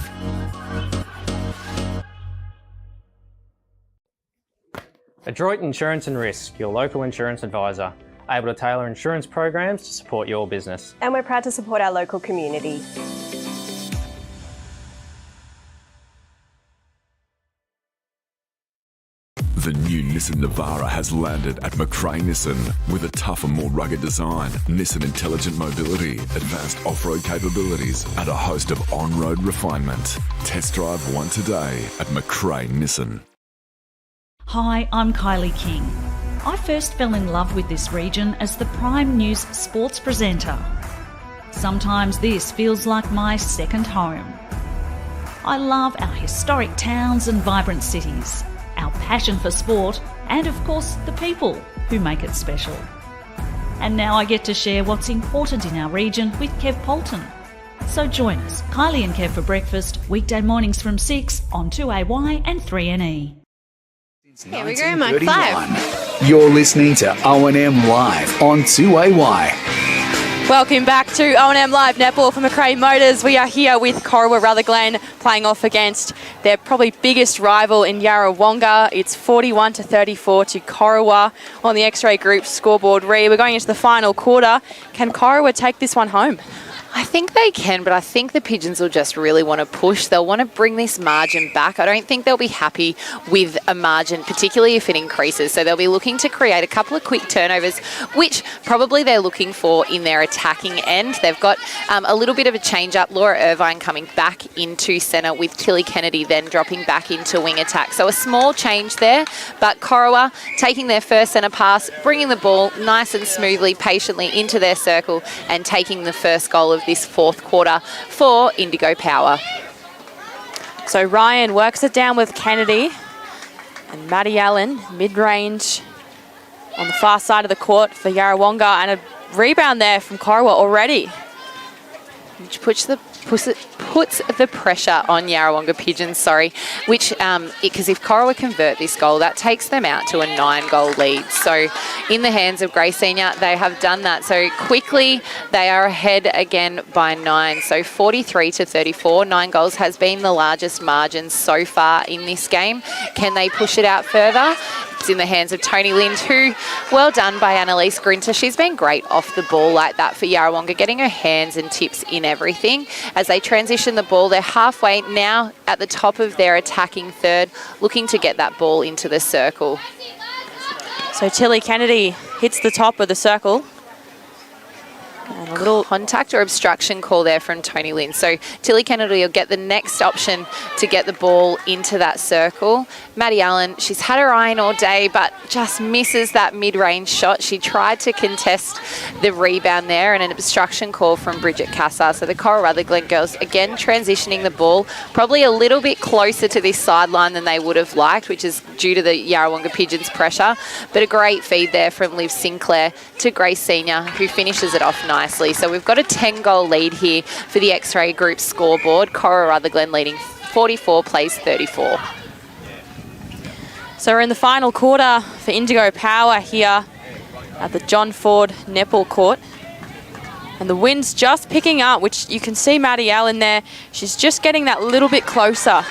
[SPEAKER 12] Adroit Insurance and Risk, your local insurance advisor, able to tailor insurance programs to support your business.
[SPEAKER 13] And we're proud to support our local community.
[SPEAKER 8] The new Nissan Navara has landed at McRae Nissan with a tougher, more rugged design, Nissan intelligent mobility, advanced off-road capabilities, and a host of on-road refinement. Test drive one today at McRae Nissan.
[SPEAKER 14] Hi, I'm Kylie King. I first fell in love with this region as the Prime News sports presenter. Sometimes this feels like my second home. I love our historic towns and vibrant cities, our passion for sport, and of course the people who make it special. And now I get to share what's important in our region with Kev Polton. So join us, Kylie and Kev, for breakfast, weekday mornings from 6 on 2AY and 3NE.
[SPEAKER 13] Here we go, Mike 5.
[SPEAKER 7] You're listening to O&M Live on 2AY.
[SPEAKER 2] Welcome back to O&M Live Netball from McRae Motors. We are here with Corowa-Rutherglen playing off against their probably biggest rival in Yarrawonga. It's 41-34 to Corowa on the X-Ray Group scoreboard. We're going into the final quarter. Can Corowa take this one home?
[SPEAKER 1] I think they can, but I think the Pigeons will just really want to push. They'll want to bring this margin back. I don't think they'll be happy with a margin, particularly if it increases. So they'll be looking to create a couple of quick turnovers, which probably they're looking for in their attacking end. They've got a little bit of a change up. Laura Irvine coming back into centre with Tilly Kennedy then dropping back into wing attack. So a small change there, but Corowa taking their first centre pass, bringing the ball nice and smoothly, patiently into their circle and taking the first goal of this fourth quarter for Indigo Power.
[SPEAKER 2] So Ryan works it down with Kennedy and Maddie Allen, mid-range on the far side of the court for Yarrawonga, and a rebound there from Corowa already.
[SPEAKER 1] Which puts the pressure on Yarrawonga Pigeons, which, because if Corowa convert this goal, that takes them out to a 9-goal lead. So in the hands of Grace Senior, they have done that. So quickly, they are ahead again by 9. So 43-34, 9 goals has been the largest margin so far in this game. Can they push it out further? It's in the hands of Tony Lind, who, well done by Annalise Grinter. She's been great off the ball like that for Yarrawonga, getting her hands and tips in everything. As they transition the ball, they're halfway now at the top of their attacking third, looking to get that ball into the circle.
[SPEAKER 2] So Tilly Kennedy hits the top of the circle. And a little
[SPEAKER 1] contact or obstruction call there from Tony Lind. So Tilly Kennedy will get the next option to get the ball into that circle. Maddie Allen, she's had her eye in all day, but just misses that mid-range shot. She tried to contest the rebound there, and an obstruction call from Bridget Cassar. So the Corowa-Rutherglen girls, again, transitioning the ball, probably a little bit closer to this sideline than they would have liked, which is due to the Yarrawonga Pigeons' pressure. But a great feed there from Liv Sinclair to Grace Senior, who finishes it off nicely. So we've got a 10-goal lead here for the X-Ray Group scoreboard. Corowa-Rutherglen leading 44 plays 34.
[SPEAKER 2] So we're in the final quarter for Indigo Power here at the John Ford Netball Court. And the wind's just picking up, which you can see Maddie Allen there. She's just getting that little bit closer.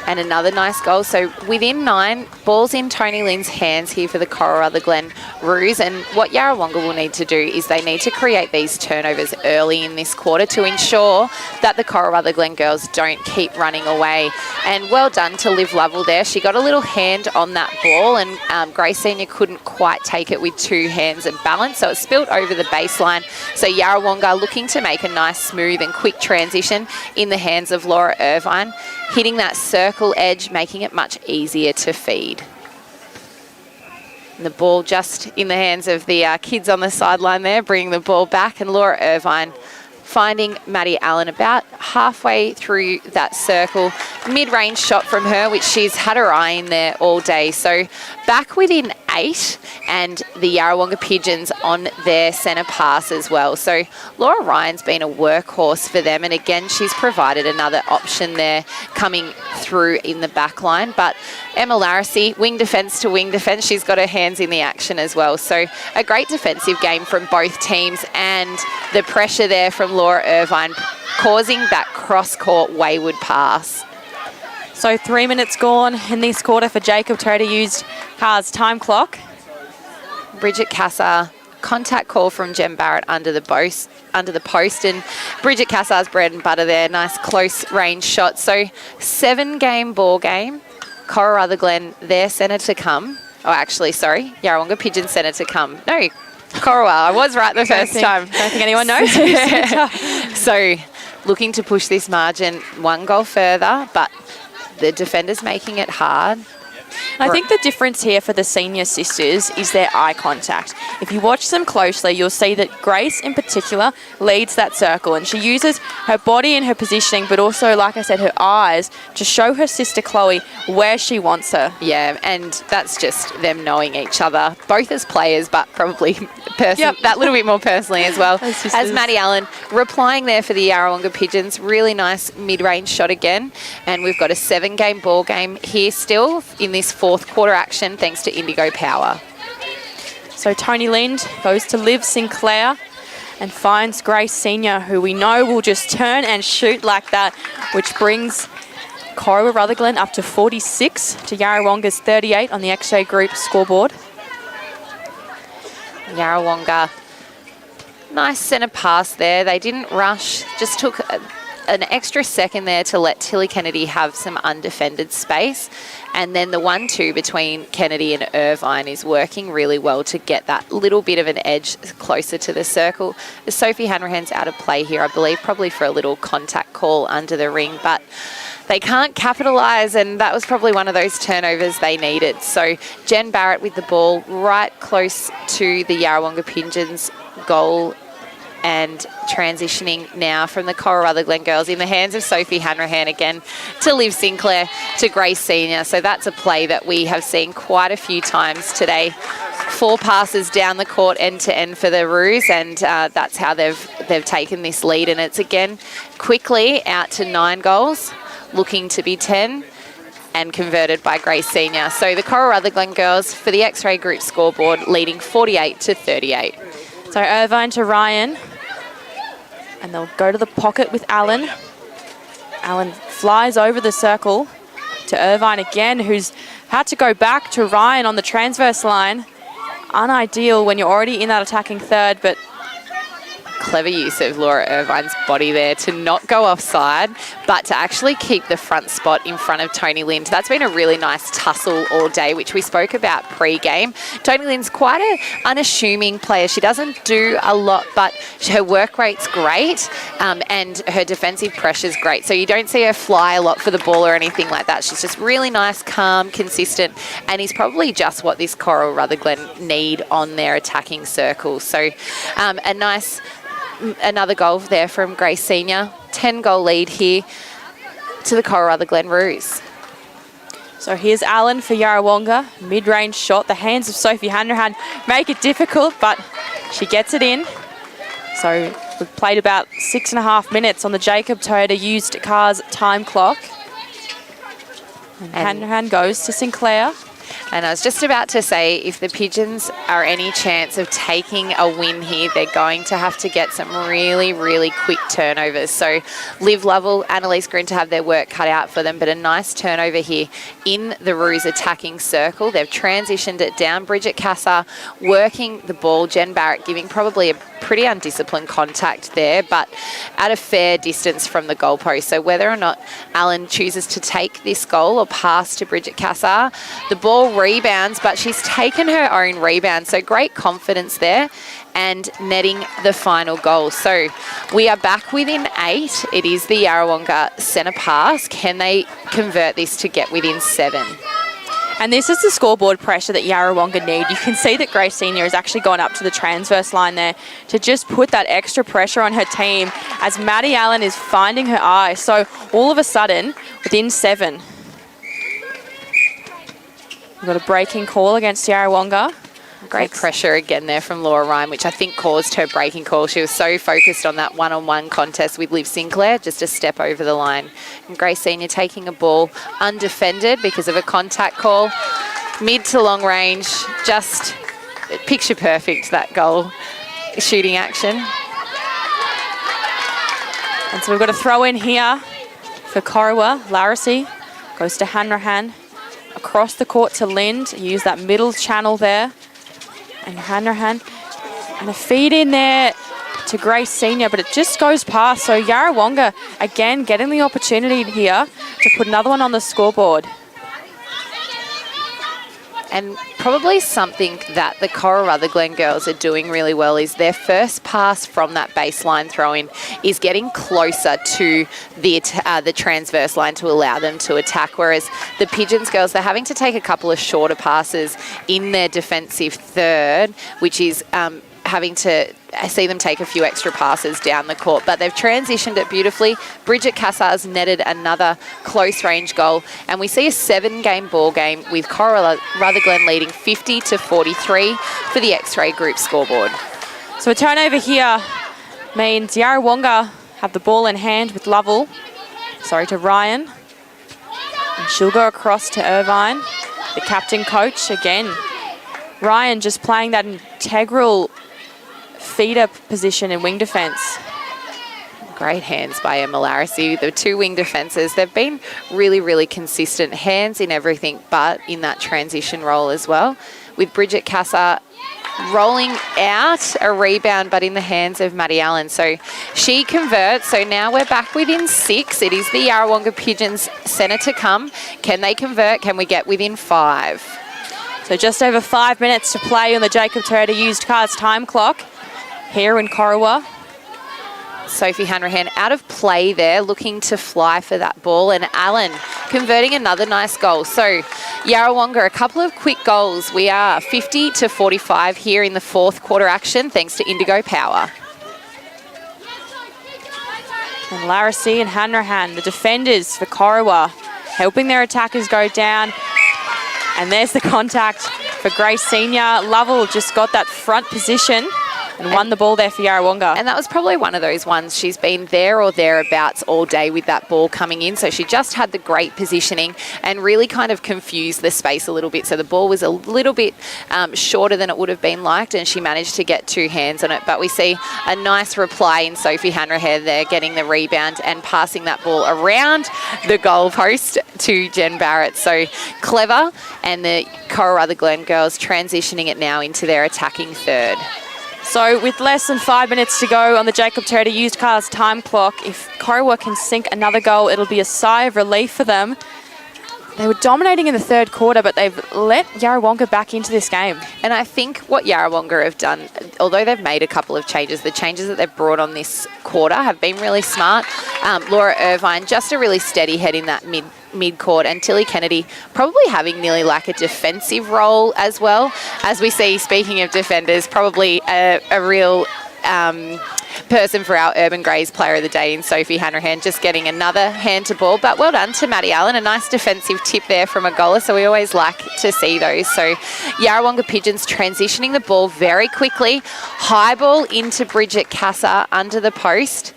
[SPEAKER 1] And another nice goal. So within 9, ball's in Tony Lynn's hands here for the Corowa-Rutherglen Roos. And what Yarrawonga will need to do is they need to create these turnovers early in this quarter to ensure that the Corowa-Rutherglen girls don't keep running away. And well done to Liv Lovell there. She got a little hand on that ball, and Grace Senior couldn't quite take it with 2 hands and balance, so it spilt over the baseline. So Yarrawonga looking to make a nice, smooth and quick transition in the hands of Laura Irvine, hitting that circle edge, making it much easier to feed. And the ball just in the hands of the kids on the sideline there, bringing the ball back, and Laura Irvine finding Maddie Allen about halfway through that circle. Mid-range shot from her, which she's had her eye in there all day. So back within 8, and the Yarrawonga Pigeons on their centre pass as well. So Laura Ryan's been a workhorse for them, and again, she's provided another option there coming through in the back line. But Emma Larissy, wing defence to wing defence, she's got her hands in the action as well. So a great defensive game from both teams, and the pressure there from Laura Irvine causing that cross-court wayward pass.
[SPEAKER 2] So 3 minutes gone in this quarter for Jacob Toda used Carr's time clock.
[SPEAKER 1] Bridget Cassar, contact call from Jem Barrett under the post, and Bridget Cassar's bread and butter there, nice close range shot. So 7-game ball game. Corowa-Rutherglen, their centre to come. Oh, actually, sorry, Yarrawonga Pigeon centre to come. No, Corowa, I was right the first time.
[SPEAKER 2] Don't think anyone knows.
[SPEAKER 1] So looking to push this margin 1 goal further, but the defenders making it hard.
[SPEAKER 2] I think the difference here for the senior sisters is their eye contact. If you watch them closely, you'll see that Grace in particular leads that circle, and she uses her body and her positioning, but also, like I said, her eyes to show her sister Chloe where she wants her.
[SPEAKER 1] Yeah, and that's just them knowing each other, both as players, but probably that little bit more personally as well. As Maddie Allen replying there for the Yarrawonga Pigeons, really nice mid-range shot again. And we've got a 7-game ball game here still in this fourth quarter action, thanks to Indigo Power.
[SPEAKER 2] So Tony Lind goes to Liv Sinclair and finds Grace Senior, who we know will just turn and shoot like that, which brings Corowa-Rutherglen up to 46 to Yarrawonga's 38 on the XJ Group scoreboard.
[SPEAKER 1] Yarrawonga Nice centre pass there. They didn't rush, just took an extra second there to let Tilly Kennedy have some undefended space. And then the 1-2 between Kennedy and Irvine is working really well to get that little bit of an edge closer to the circle. Sophie Hanrahan's out of play here, I believe, probably for a little contact call under the ring, but they can't capitalise, and that was probably one of those turnovers they needed. So Jen Barrett with the ball right close to the Yarrawonga Pigeons goal, and transitioning now from the Corowa-Rutherglen girls in the hands of Sophie Hanrahan again to Liv Sinclair to Grace Senior. So that's a play that we have seen quite a few times today. 4 passes down the court end to end for the Roos, and that's how they've taken this lead. And it's again quickly out to 9 goals, looking to be 10. And converted by Grace Senior. So the Corowa-Rutherglen girls for the X-Ray Group scoreboard leading 48-38.
[SPEAKER 2] So Irvine to Ryan. And they'll go to the pocket with Allen. Allen flies over the circle to Irvine again, who's had to go back to Ryan on the transverse line. Unideal when you're already in that attacking third, but
[SPEAKER 1] clever use of Laura Irvine's body there to not go offside, but to actually keep the front spot in front of Tony Lind. That's been a really nice tussle all day, which we spoke about pre-game. Tony Lind's quite an unassuming player. She doesn't do a lot, but her work rate's great, and her defensive pressure's great. So you don't see her fly a lot for the ball or anything like that. She's just really nice, calm, consistent, and is probably just what this Corowa-Rutherglen need on their attacking circle. So another goal there from Grace Senior. 10-goal lead here to the Corowa-Rutherglen Roos.
[SPEAKER 2] So here's Allen for Yarrawonga. Mid-range shot. The hands of Sophie Hanrahan make it difficult, but she gets it in. So we've played about 6.5 minutes on the Jacob Toyota used cars time clock. And Hanrahan goes to Sinclair.
[SPEAKER 1] And I was just about to say, if the Pigeons are any chance of taking a win here, they're going to have to get some really, really quick turnovers. So Liv Lovell, Annalise Green to have their work cut out for them, but a nice turnover here in the Roos attacking circle. They've transitioned it down. Bridget Cassar working the ball. Jen Barrett giving probably a pretty undisciplined contact there, but at a fair distance from the goalpost. So whether or not Allen chooses to take this goal or pass to Bridget Cassar, the ball rebounds, but she's taken her own rebound. So great confidence there and netting the final goal. So we are back within 8. It is the Yarrawonga centre pass. Can they convert this to get within 7?
[SPEAKER 2] And this is the scoreboard pressure that Yarrawonga need. You can see that Grace Senior has actually gone up to the transverse line there to just put that extra pressure on her team as Maddie Allen is finding her eye. So all of a sudden, within 7. We've got a breaking call against Yarrawonga.
[SPEAKER 1] Great pressure again there from Laura Ryan, which I think caused her breaking call. She was so focused on that one-on-one contest with Liv Sinclair, just a step over the line. And Grace Senior taking a ball undefended because of a contact call. Mid to long range, just picture perfect, that goal shooting action.
[SPEAKER 2] And so we've got a throw in here for Corowa. Larissy goes to Hanrahan. Across the court to Lind. Use that middle channel there. And Hanrahan. And a feed in there to Grace Senior, but it just goes past. So Yarrawonga, again, getting the opportunity here to put another one on the scoreboard.
[SPEAKER 1] And probably something that the Corowa-Rutherglen girls are doing really well is their first pass from that baseline throw-in is getting closer to the transverse line to allow them to attack, whereas the Pigeons girls, they're having to take a couple of shorter passes in their defensive third, which is having to see them take a few extra passes down the court, but they've transitioned it beautifully. Bridget Cassar's netted another close range goal, and we see a 7-game ball game with Corowa-Rutherglen leading 50-43 for the X-Ray Group scoreboard.
[SPEAKER 2] So a turnover here means Yarrawonga have the ball in hand with Lovell. Sorry, to Ryan. And she'll go across to Irvine, the captain coach again. Ryan just playing that integral feeder position in wing defence.
[SPEAKER 1] Great hands by Emma Larissy. The 2 wing defences, they've been really, really consistent. Hands in everything, but in that transition role as well. With Bridget Cassar rolling out a rebound, but in the hands of Maddie Allen. So she converts. So now we're back within 6. It is the Yarrawonga Pigeons centre to come. Can they convert? Can we get within 5?
[SPEAKER 2] So just over 5 minutes to play on the Jacob Toyota used cars time clock here in Corowa.
[SPEAKER 1] Sophie Hanrahan out of play there, looking to fly for that ball, and Allen converting another nice goal. So Yarrawonga, a couple of quick goals. We are 50 to 45 here in the 4th quarter action, thanks to Indigo Power.
[SPEAKER 2] And Larissy and Hanrahan, the defenders for Corowa, helping their attackers go down. And there's the contact for Grace Senior. Lovell just got that front position and won the ball there for Yarrawonga.
[SPEAKER 1] And that was probably one of those ones. She's been there or thereabouts all day with that ball coming in. So she just had the great positioning and really kind of confused the space a little bit. So the ball was a little bit shorter than it would have been liked, and she managed to get 2 hands on it. But we see a nice reply in Sophie Hanrahan there, getting the rebound and passing that ball around the goal post to Jen Barrett. So clever, and the Corowa-Rutherglen girls transitioning it now into their attacking third.
[SPEAKER 2] So with less than 5 minutes to go on the Jacob Toyota used cars time clock, if Corowa can sink another goal, it'll be a sigh of relief for them. They were dominating in the 3rd quarter, but they've let Yarrawonga back into this game.
[SPEAKER 1] And I think what Yarrawonga have done, although they've made a couple of changes, the changes that they've brought on this quarter have been really smart. Laura Irvine, just a really steady head in that mid-court, and Tilly Kennedy probably having nearly like a defensive role as well. As we see, speaking of defenders, probably a real person for our Urban Greys player of the day in Sophie Hanrahan, just getting another hand to ball. But well done to Maddie Allen, a nice defensive tip there from a goaler, so we always like to see those. So Yarrawonga Pigeons transitioning the ball very quickly. High ball into Bridget Casa under the post.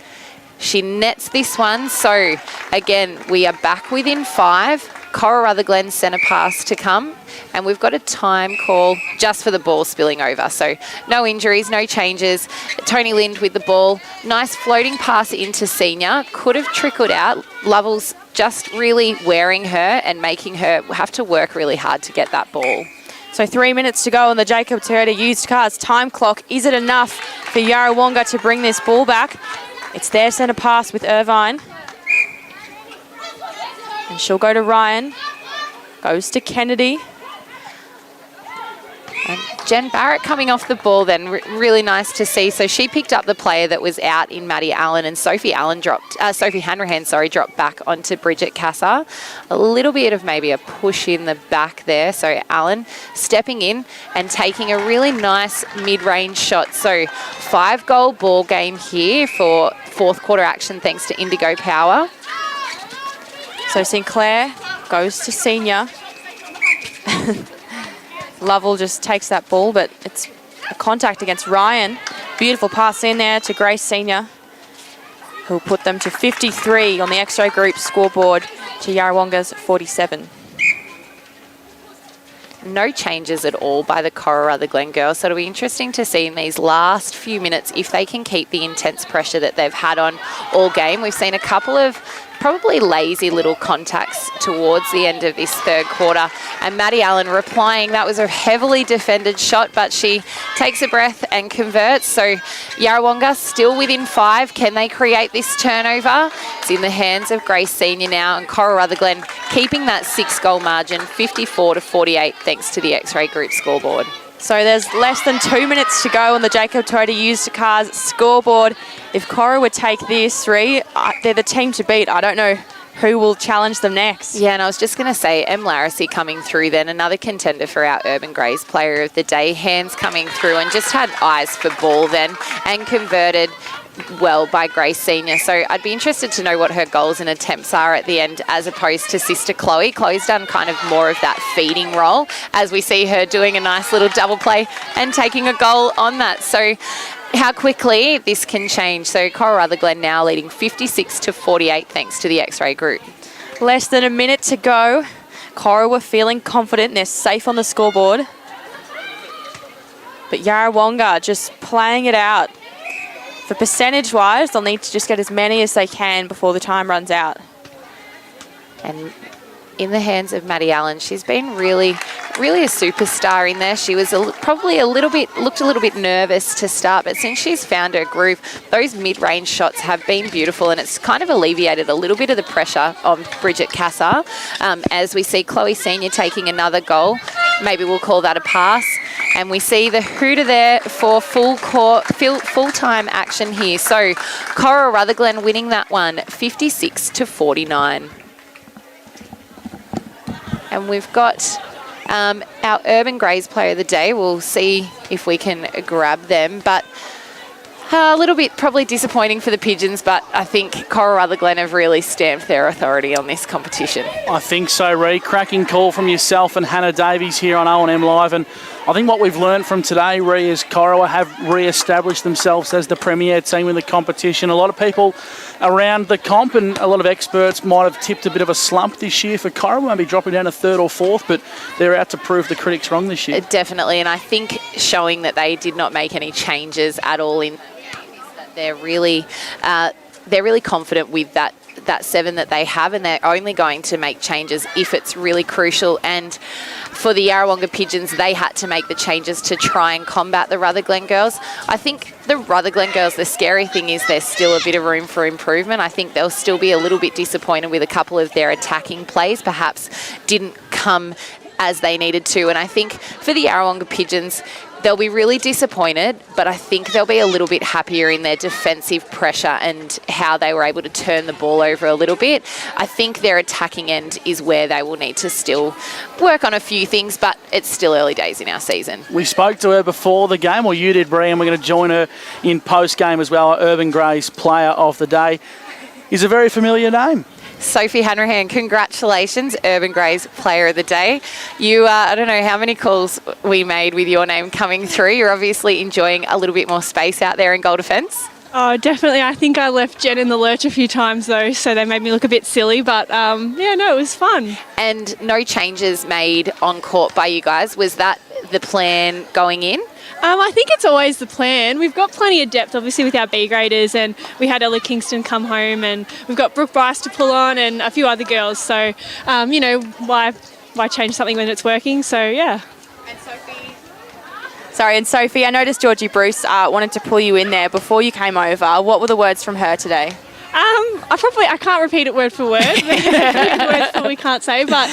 [SPEAKER 1] She nets this one. So again, we are back within 5. Corowa-Rutherglen centre pass to come, and we've got a time call just for the ball spilling over. So no injuries, no changes. Tony Lind with the ball. Nice floating pass into Senior. Could have trickled out. Lovell's just really wearing her and making her have to work really hard to get that ball.
[SPEAKER 2] So 3 minutes to go on the Jacob Toyota used cars time clock. Is it enough for Yarrawonga to bring this ball back? It's their centre pass with Irvine. And she'll go to Ryan. Goes to Kennedy.
[SPEAKER 1] And Jen Barrett coming off the ball then, really nice to see. So she picked up the player that was out in Maddie Allen, and Sophie Hanrahan, dropped back onto Bridget Casa. A little bit of maybe a push in the back there. So Allen stepping in and taking a really nice mid-range shot. So 5-goal ball game here for 4th quarter action, thanks to Indigo Power.
[SPEAKER 2] So Sinclair goes to Senior. Lovell just takes that ball, but it's a contact against Ryan. Beautiful pass in there to Grace Senior, who'll put them to 53 on the X-Ray Group scoreboard to Yarrawonga's 47.
[SPEAKER 1] No changes at all by the Corowa-Rutherglen girls, so it'll be interesting to see in these last few minutes if they can keep the intense pressure that they've had on all game. We've seen a couple of probably lazy little contacts towards the end of this 3rd quarter, and Maddie Allen replying. That was a heavily defended shot, but she takes a breath and converts. So Yarrawonga still within 5. Can they create this turnover? It's in the hands of Grace Senior now, and Corowa-Rutherglen keeping that 6-goal margin, 54 to 48, thanks to the X-Ray Group scoreboard.
[SPEAKER 2] So there's less than 2 minutes to go on the Jacob Toyota used cars scoreboard. If Corowa would take this 3, they're the team to beat. I don't know who will challenge them next.
[SPEAKER 1] Yeah, and I was just going to say, Larissy coming through then, another contender for our Urban Greys player of the day. Hands coming through and just had eyes for ball then, and converted well by Grace Senior. So I'd be interested to know what her goals and attempts are at the end, as opposed to sister Chloe. Chloe's done kind of more of that feeding role, as we see her doing a nice little double play and taking a goal on that. So how quickly this can change. So Corowa-Rutherglen now leading 56 to 48, thanks to the X-Ray Group.
[SPEAKER 2] Less than a minute to go. Corowa feeling confident. They're safe on the scoreboard. But Yarrawonga just playing it out. For percentage-wise, they'll need to just get as many as they can before the time runs out.
[SPEAKER 1] And in the hands of Maddie Allen. She's been really a superstar in there. She was probably looked a little bit nervous to start, but since she's found her groove, those mid-range shots have been beautiful, and it's kind of alleviated a little bit of the pressure on Bridget Cassar. As we see Chloe Senior taking another goal, maybe we'll call that a pass, and we see the hooter there for full-time action here. So Corowa-Rutherglen winning that one 56-49. And we've got our Urban Greys Player of the Day. We'll see if we can grab them. But a little bit probably disappointing for the Pigeons, but I think Corowa-Rutherglen have really stamped their authority on this competition.
[SPEAKER 3] I think so, Ree. Cracking call from yourself and Hannah Davies here on O&M Live. And I think what we've learned from today, Ree, is Corowa have re-established themselves as the premier team in the competition. A lot of people around the comp and a lot of experts might have tipped a bit of a slump this year for Corowa, maybe dropping down to third or fourth, but they're out to prove the critics wrong this year.
[SPEAKER 1] Definitely, and I think showing that they did not make any changes at all in they're really confident with that 7 that they have, and they're only going to make changes if it's really crucial. And for the Yarrawonga Pigeons, they had to make the changes to try and combat the Rutherglen girls. I think the Rutherglen girls, the scary thing is there's still a bit of room for improvement. I think they'll still be a little bit disappointed with a couple of their attacking plays, perhaps didn't come as they needed to. And I think for the Yarrawonga Pigeons, they'll be really disappointed, but I think they'll be a little bit happier in their defensive pressure and how they were able to turn the ball over a little bit. I think their attacking end is where they will need to still work on a few things, but it's still early days in our season.
[SPEAKER 3] We spoke to her before the game, or you did, Bree, and we're going to join her in post-game as well. Our Urban Greys Player of the Day is a very familiar name.
[SPEAKER 1] Sophie Hanrahan, congratulations, Urban Greys Player of the Day. You, I don't know how many calls we made with your name coming through. You're obviously enjoying a little bit more space out there in goal defence.
[SPEAKER 4] Oh, definitely. I think I left Jen in the lurch a few times though, so they made me look a bit silly, but it was fun.
[SPEAKER 1] And no changes made on court by you guys. Was that the plan going in?
[SPEAKER 4] I think it's always the plan. We've got plenty of depth, obviously, with our B graders, and we had Ella Kingston come home, and we've got Brooke Bryce to pull on and a few other girls. So, why change something when it's working? So, yeah.
[SPEAKER 2] And Sophie, I noticed Georgie Bruce wanted to pull you in there before you came over. What were the words from her today?
[SPEAKER 4] I can't repeat it word for word. Words for we can't say, but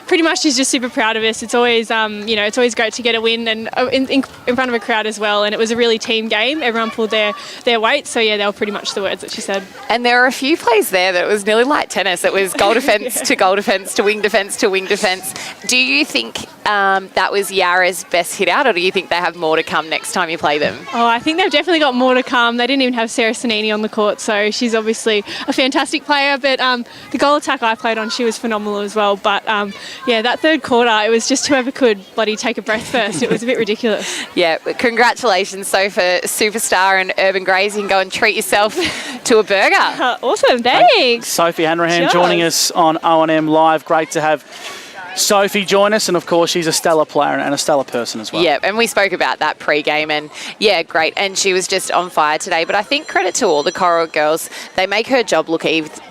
[SPEAKER 4] pretty much she's just super proud of us. It's always, it's always great to get a win and in front of a crowd as well. And it was a really team game. Everyone pulled their weight. So yeah, they were pretty much the words that she said.
[SPEAKER 1] And there were a few plays there that was nearly like tennis. It was goal defence to goal defence to wing defence to wing defence. Do you think that was Yarra's best hit out, or do you think they have more to come next time you play them?
[SPEAKER 4] Oh, I think they've definitely got more to come. They didn't even have Sarah Sanini on the court, so she's obviously a fantastic player, but the goal attack I played on, she was phenomenal as well. But that third quarter, it was just whoever could bloody take a breath first. It was a bit ridiculous.
[SPEAKER 1] Yeah, congratulations, so for Superstar and Urban Greys, you can go and treat yourself to a burger.
[SPEAKER 4] Awesome, thanks.
[SPEAKER 3] Sophie Hanrahan joining us on O&M Live. Great to have Sophie join us, and of course she's a stellar player and a stellar person as well.
[SPEAKER 1] Yeah, and we spoke about that pre-game, and yeah, great. And she was just on fire today. But I think credit to all the Corowa girls. They make her job look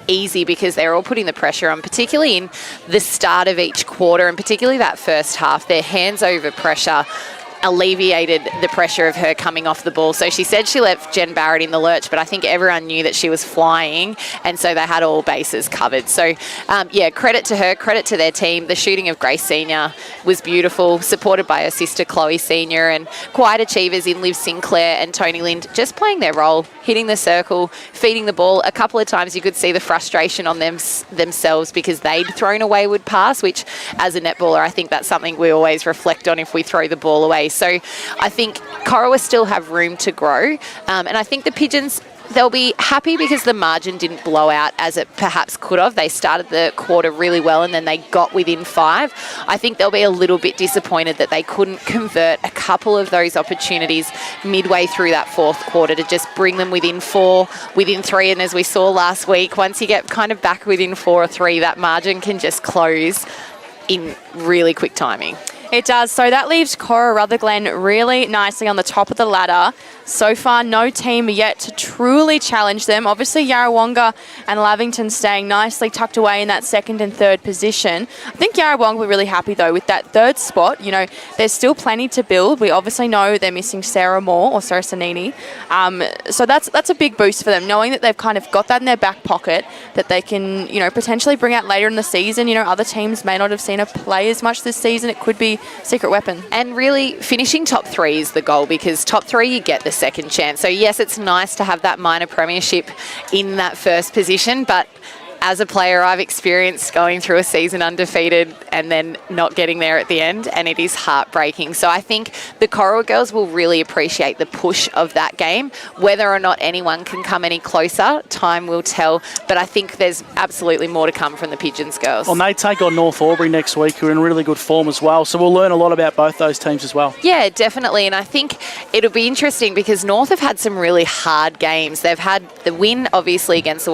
[SPEAKER 1] easy because they're all putting the pressure on, particularly in the start of each quarter, and particularly that first half. Their hands over pressure alleviated the pressure of her coming off the ball. So she said she left Jen Barrett in the lurch, but I think everyone knew that she was flying, and so they had all bases covered. So, credit to her, credit to their team. The shooting of Grace Senior was beautiful, supported by her sister Chloe Senior, and quiet achievers in Liv Sinclair and Tony Lind just playing their role, hitting the circle, feeding the ball. A couple of times you could see the frustration on themselves because they'd thrown a wayward pass, which as a netballer, I think that's something we always reflect on if we throw the ball away. So I think Corowa still have room to grow. And I think the Pigeons, they'll be happy because the margin didn't blow out as it perhaps could have. They started the quarter really well and then they got within 5. I think they'll be a little bit disappointed that they couldn't convert a couple of those opportunities midway through that fourth quarter to just bring them within 4, within 3. And as we saw last week, once you get kind of back within 4 or 3, that margin can just close in really quick timing.
[SPEAKER 2] It does. So that leaves Corowa-Rutherglen really nicely on the top of the ladder. So far, no team yet to truly challenge them. Obviously, Yarrawonga and Lavington staying nicely tucked away in that second and third position. I think Yarrawonga will be really happy, though, with that third spot. You know, there's still plenty to build. We obviously know they're missing Sarah Moore or Sarah Sanini. So that's a big boost for them, knowing that they've kind of got that in their back pocket that they can, you know, potentially bring out later in the season. You know, other teams may not have seen her play as much this season. It could be secret weapon.
[SPEAKER 1] And really, finishing top 3 is the goal, because top 3 you get the second chance. So yes, it's nice to have that minor premiership in that first position, but as a player, I've experienced going through a season undefeated and then not getting there at the end, and it is heartbreaking. So I think the Corowa girls will really appreciate the push of that game. Whether or not anyone can come any closer, time will tell, but I think there's absolutely more to come from the Pigeons girls.
[SPEAKER 3] Well, they take on North Albury next week, who are in really good form as well, so we'll learn a lot about both those teams as well.
[SPEAKER 1] Yeah, definitely, and I think it'll be interesting because North have had some really hard games. They've had the win, obviously, against the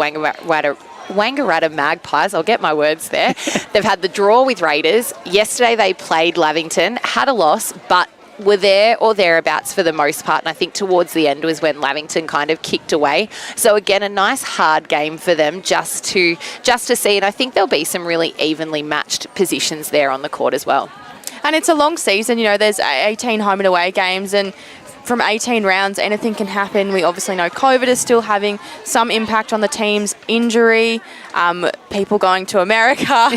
[SPEAKER 1] Wangaratta Magpies, I'll get my words there. They've had the draw with Raiders. Yesterday they played Lavington, had a loss, but were there or thereabouts for the most part, and I think towards the end was when Lavington kind of kicked away. So again, a nice hard game for them just to see, and I think there'll be some really evenly matched positions there on the court as well.
[SPEAKER 2] And it's a long season, you know, there's 18 home and away games, and from 18 rounds, anything can happen. We obviously know COVID is still having some impact on the team's injury, people going to America,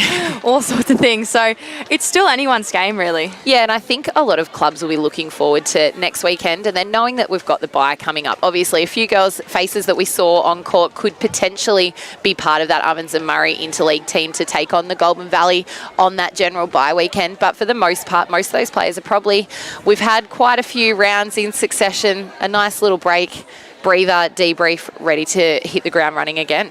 [SPEAKER 2] all sorts of things. So it's still anyone's game, really.
[SPEAKER 1] Yeah, and I think a lot of clubs will be looking forward to next weekend, and then knowing that we've got the bye coming up. Obviously, a few girls' faces that we saw on court could potentially be part of that Ovens and Murray interleague team to take on the Goulburn Valley on that general bye weekend. But for the most part, most of those players are probably, we've had quite a few rounds in succession, a nice little break, breather, debrief, ready to hit the ground running again.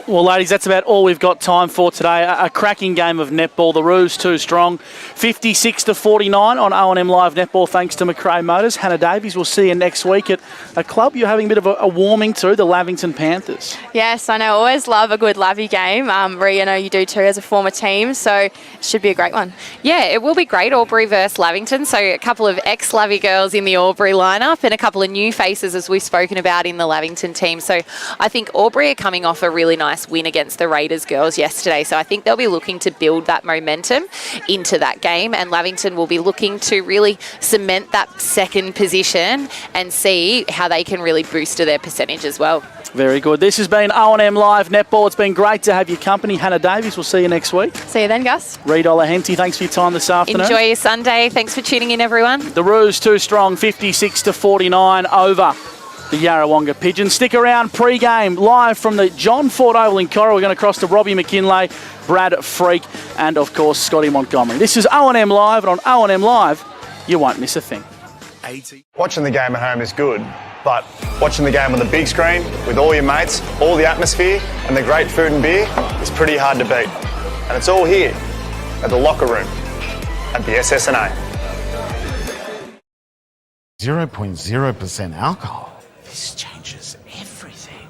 [SPEAKER 3] Well, ladies, that's about all we've got time for today. A cracking game of netball. The Roos too strong. 56-49 on O&M Live Netball, thanks to McRae Motors. Hannah Davies, we'll see you next week at a club you're having a bit of a warming to, the Lavington Panthers.
[SPEAKER 2] Yes, I know. Always love a good Lavy game. Rhea, I know you do too as a former team, so it should be a great one.
[SPEAKER 1] Yeah, it will be great. Albury versus Lavington. So a couple of ex-Lavy girls in the Albury lineup and a couple of new faces, as we've spoken about, in the Lavington team. So I think Albury are coming off a really nice win against the Raiders girls yesterday. So I think they'll be looking to build that momentum into that game, and Lavington will be looking to really cement that second position and see how they can really boost to their percentage as well.
[SPEAKER 3] Very good. This has been O&M Live Netball. It's been great to have your company. Hannah Davies, we'll see you next week.
[SPEAKER 2] See you then, Gus.
[SPEAKER 3] Reid Olahenty, thanks for your time this afternoon.
[SPEAKER 1] Enjoy your Sunday. Thanks for tuning in, everyone.
[SPEAKER 3] The Roos too strong, 56-49 over the Yarrawonga Pigeons. Stick around, pre-game, live from the John Ford Oval in Corowa. We're going to cross to Robbie McKinlay, Brad Freak, and of course Scotty Montgomery. This is O&M Live, and on O&M Live, you won't miss a thing.
[SPEAKER 5] Watching the game at home is good, but watching the game on the big screen with all your mates, all the atmosphere, and the great food and beer is pretty hard to beat. And it's all here at the locker room at the SSNA.
[SPEAKER 6] 0.0% alcohol.
[SPEAKER 7] This changes everything.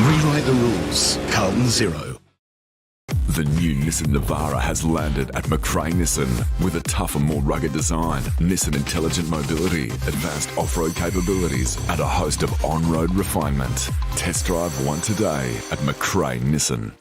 [SPEAKER 7] Rewrite the rules. Carlton Zero.
[SPEAKER 8] The new Nissan Navara has landed at McRae Nissan with a tougher, more rugged design, Nissan intelligent mobility, advanced off-road capabilities, and a host of on-road refinement. Test drive one today at McRae Nissan.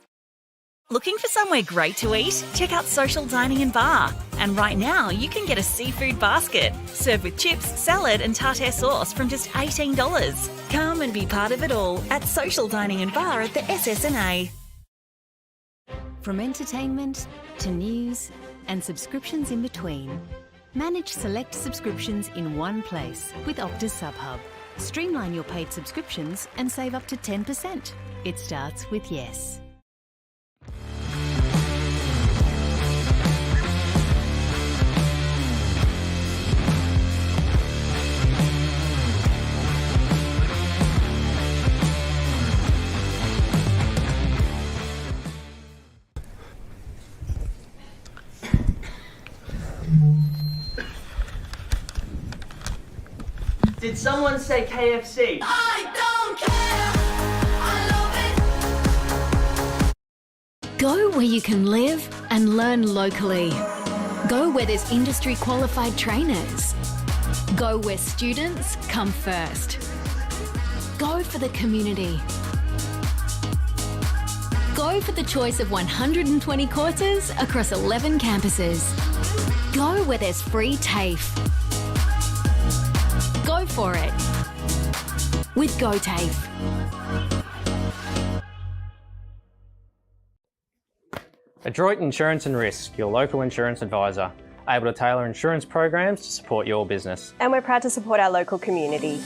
[SPEAKER 9] Looking for somewhere great to eat? Check out Social Dining and Bar. And right now, you can get a seafood basket, served with chips, salad and tartare sauce from just $18. Come and be part of it all at Social Dining and Bar at the SSNA.
[SPEAKER 10] From entertainment to news and subscriptions in between. Manage select subscriptions in one place with Optus SubHub. Streamline your paid subscriptions and save up to 10%. It starts with yes.
[SPEAKER 15] Did someone say KFC?
[SPEAKER 11] I don't care. I love it.
[SPEAKER 16] Go where you can live and learn locally. Go where there's industry qualified trainers. Go where students come first. Go for the community. Go for the choice of 120 courses across 11 campuses. Go where there's free TAFE. Go for it with GoTAFE.
[SPEAKER 12] Adroit Insurance and Risk, your local insurance advisor, able to tailor insurance programs to support your business.
[SPEAKER 13] And we're proud to support our local community.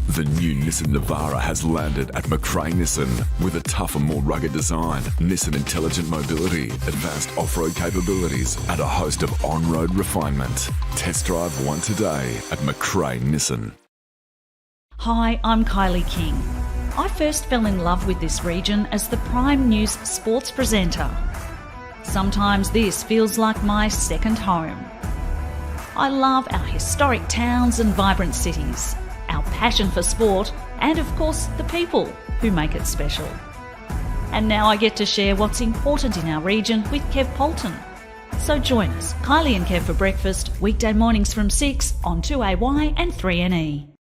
[SPEAKER 8] The new Nissan Navara has landed at McRae Nissan with a tougher, more rugged design, Nissan intelligent mobility, advanced off-road capabilities, and a host of on-road refinement. Test drive one today at McRae Nissan.
[SPEAKER 14] Hi, I'm Kylie King. I first fell in love with this region as the Prime News sports presenter. Sometimes this feels like my second home. I love our historic towns and vibrant cities, our passion for sport, and of course the people who make it special. And now I get to share what's important in our region with Kev Polton. So join us, Kylie and Kev for breakfast, weekday mornings from 6 on 2AY and 3NE.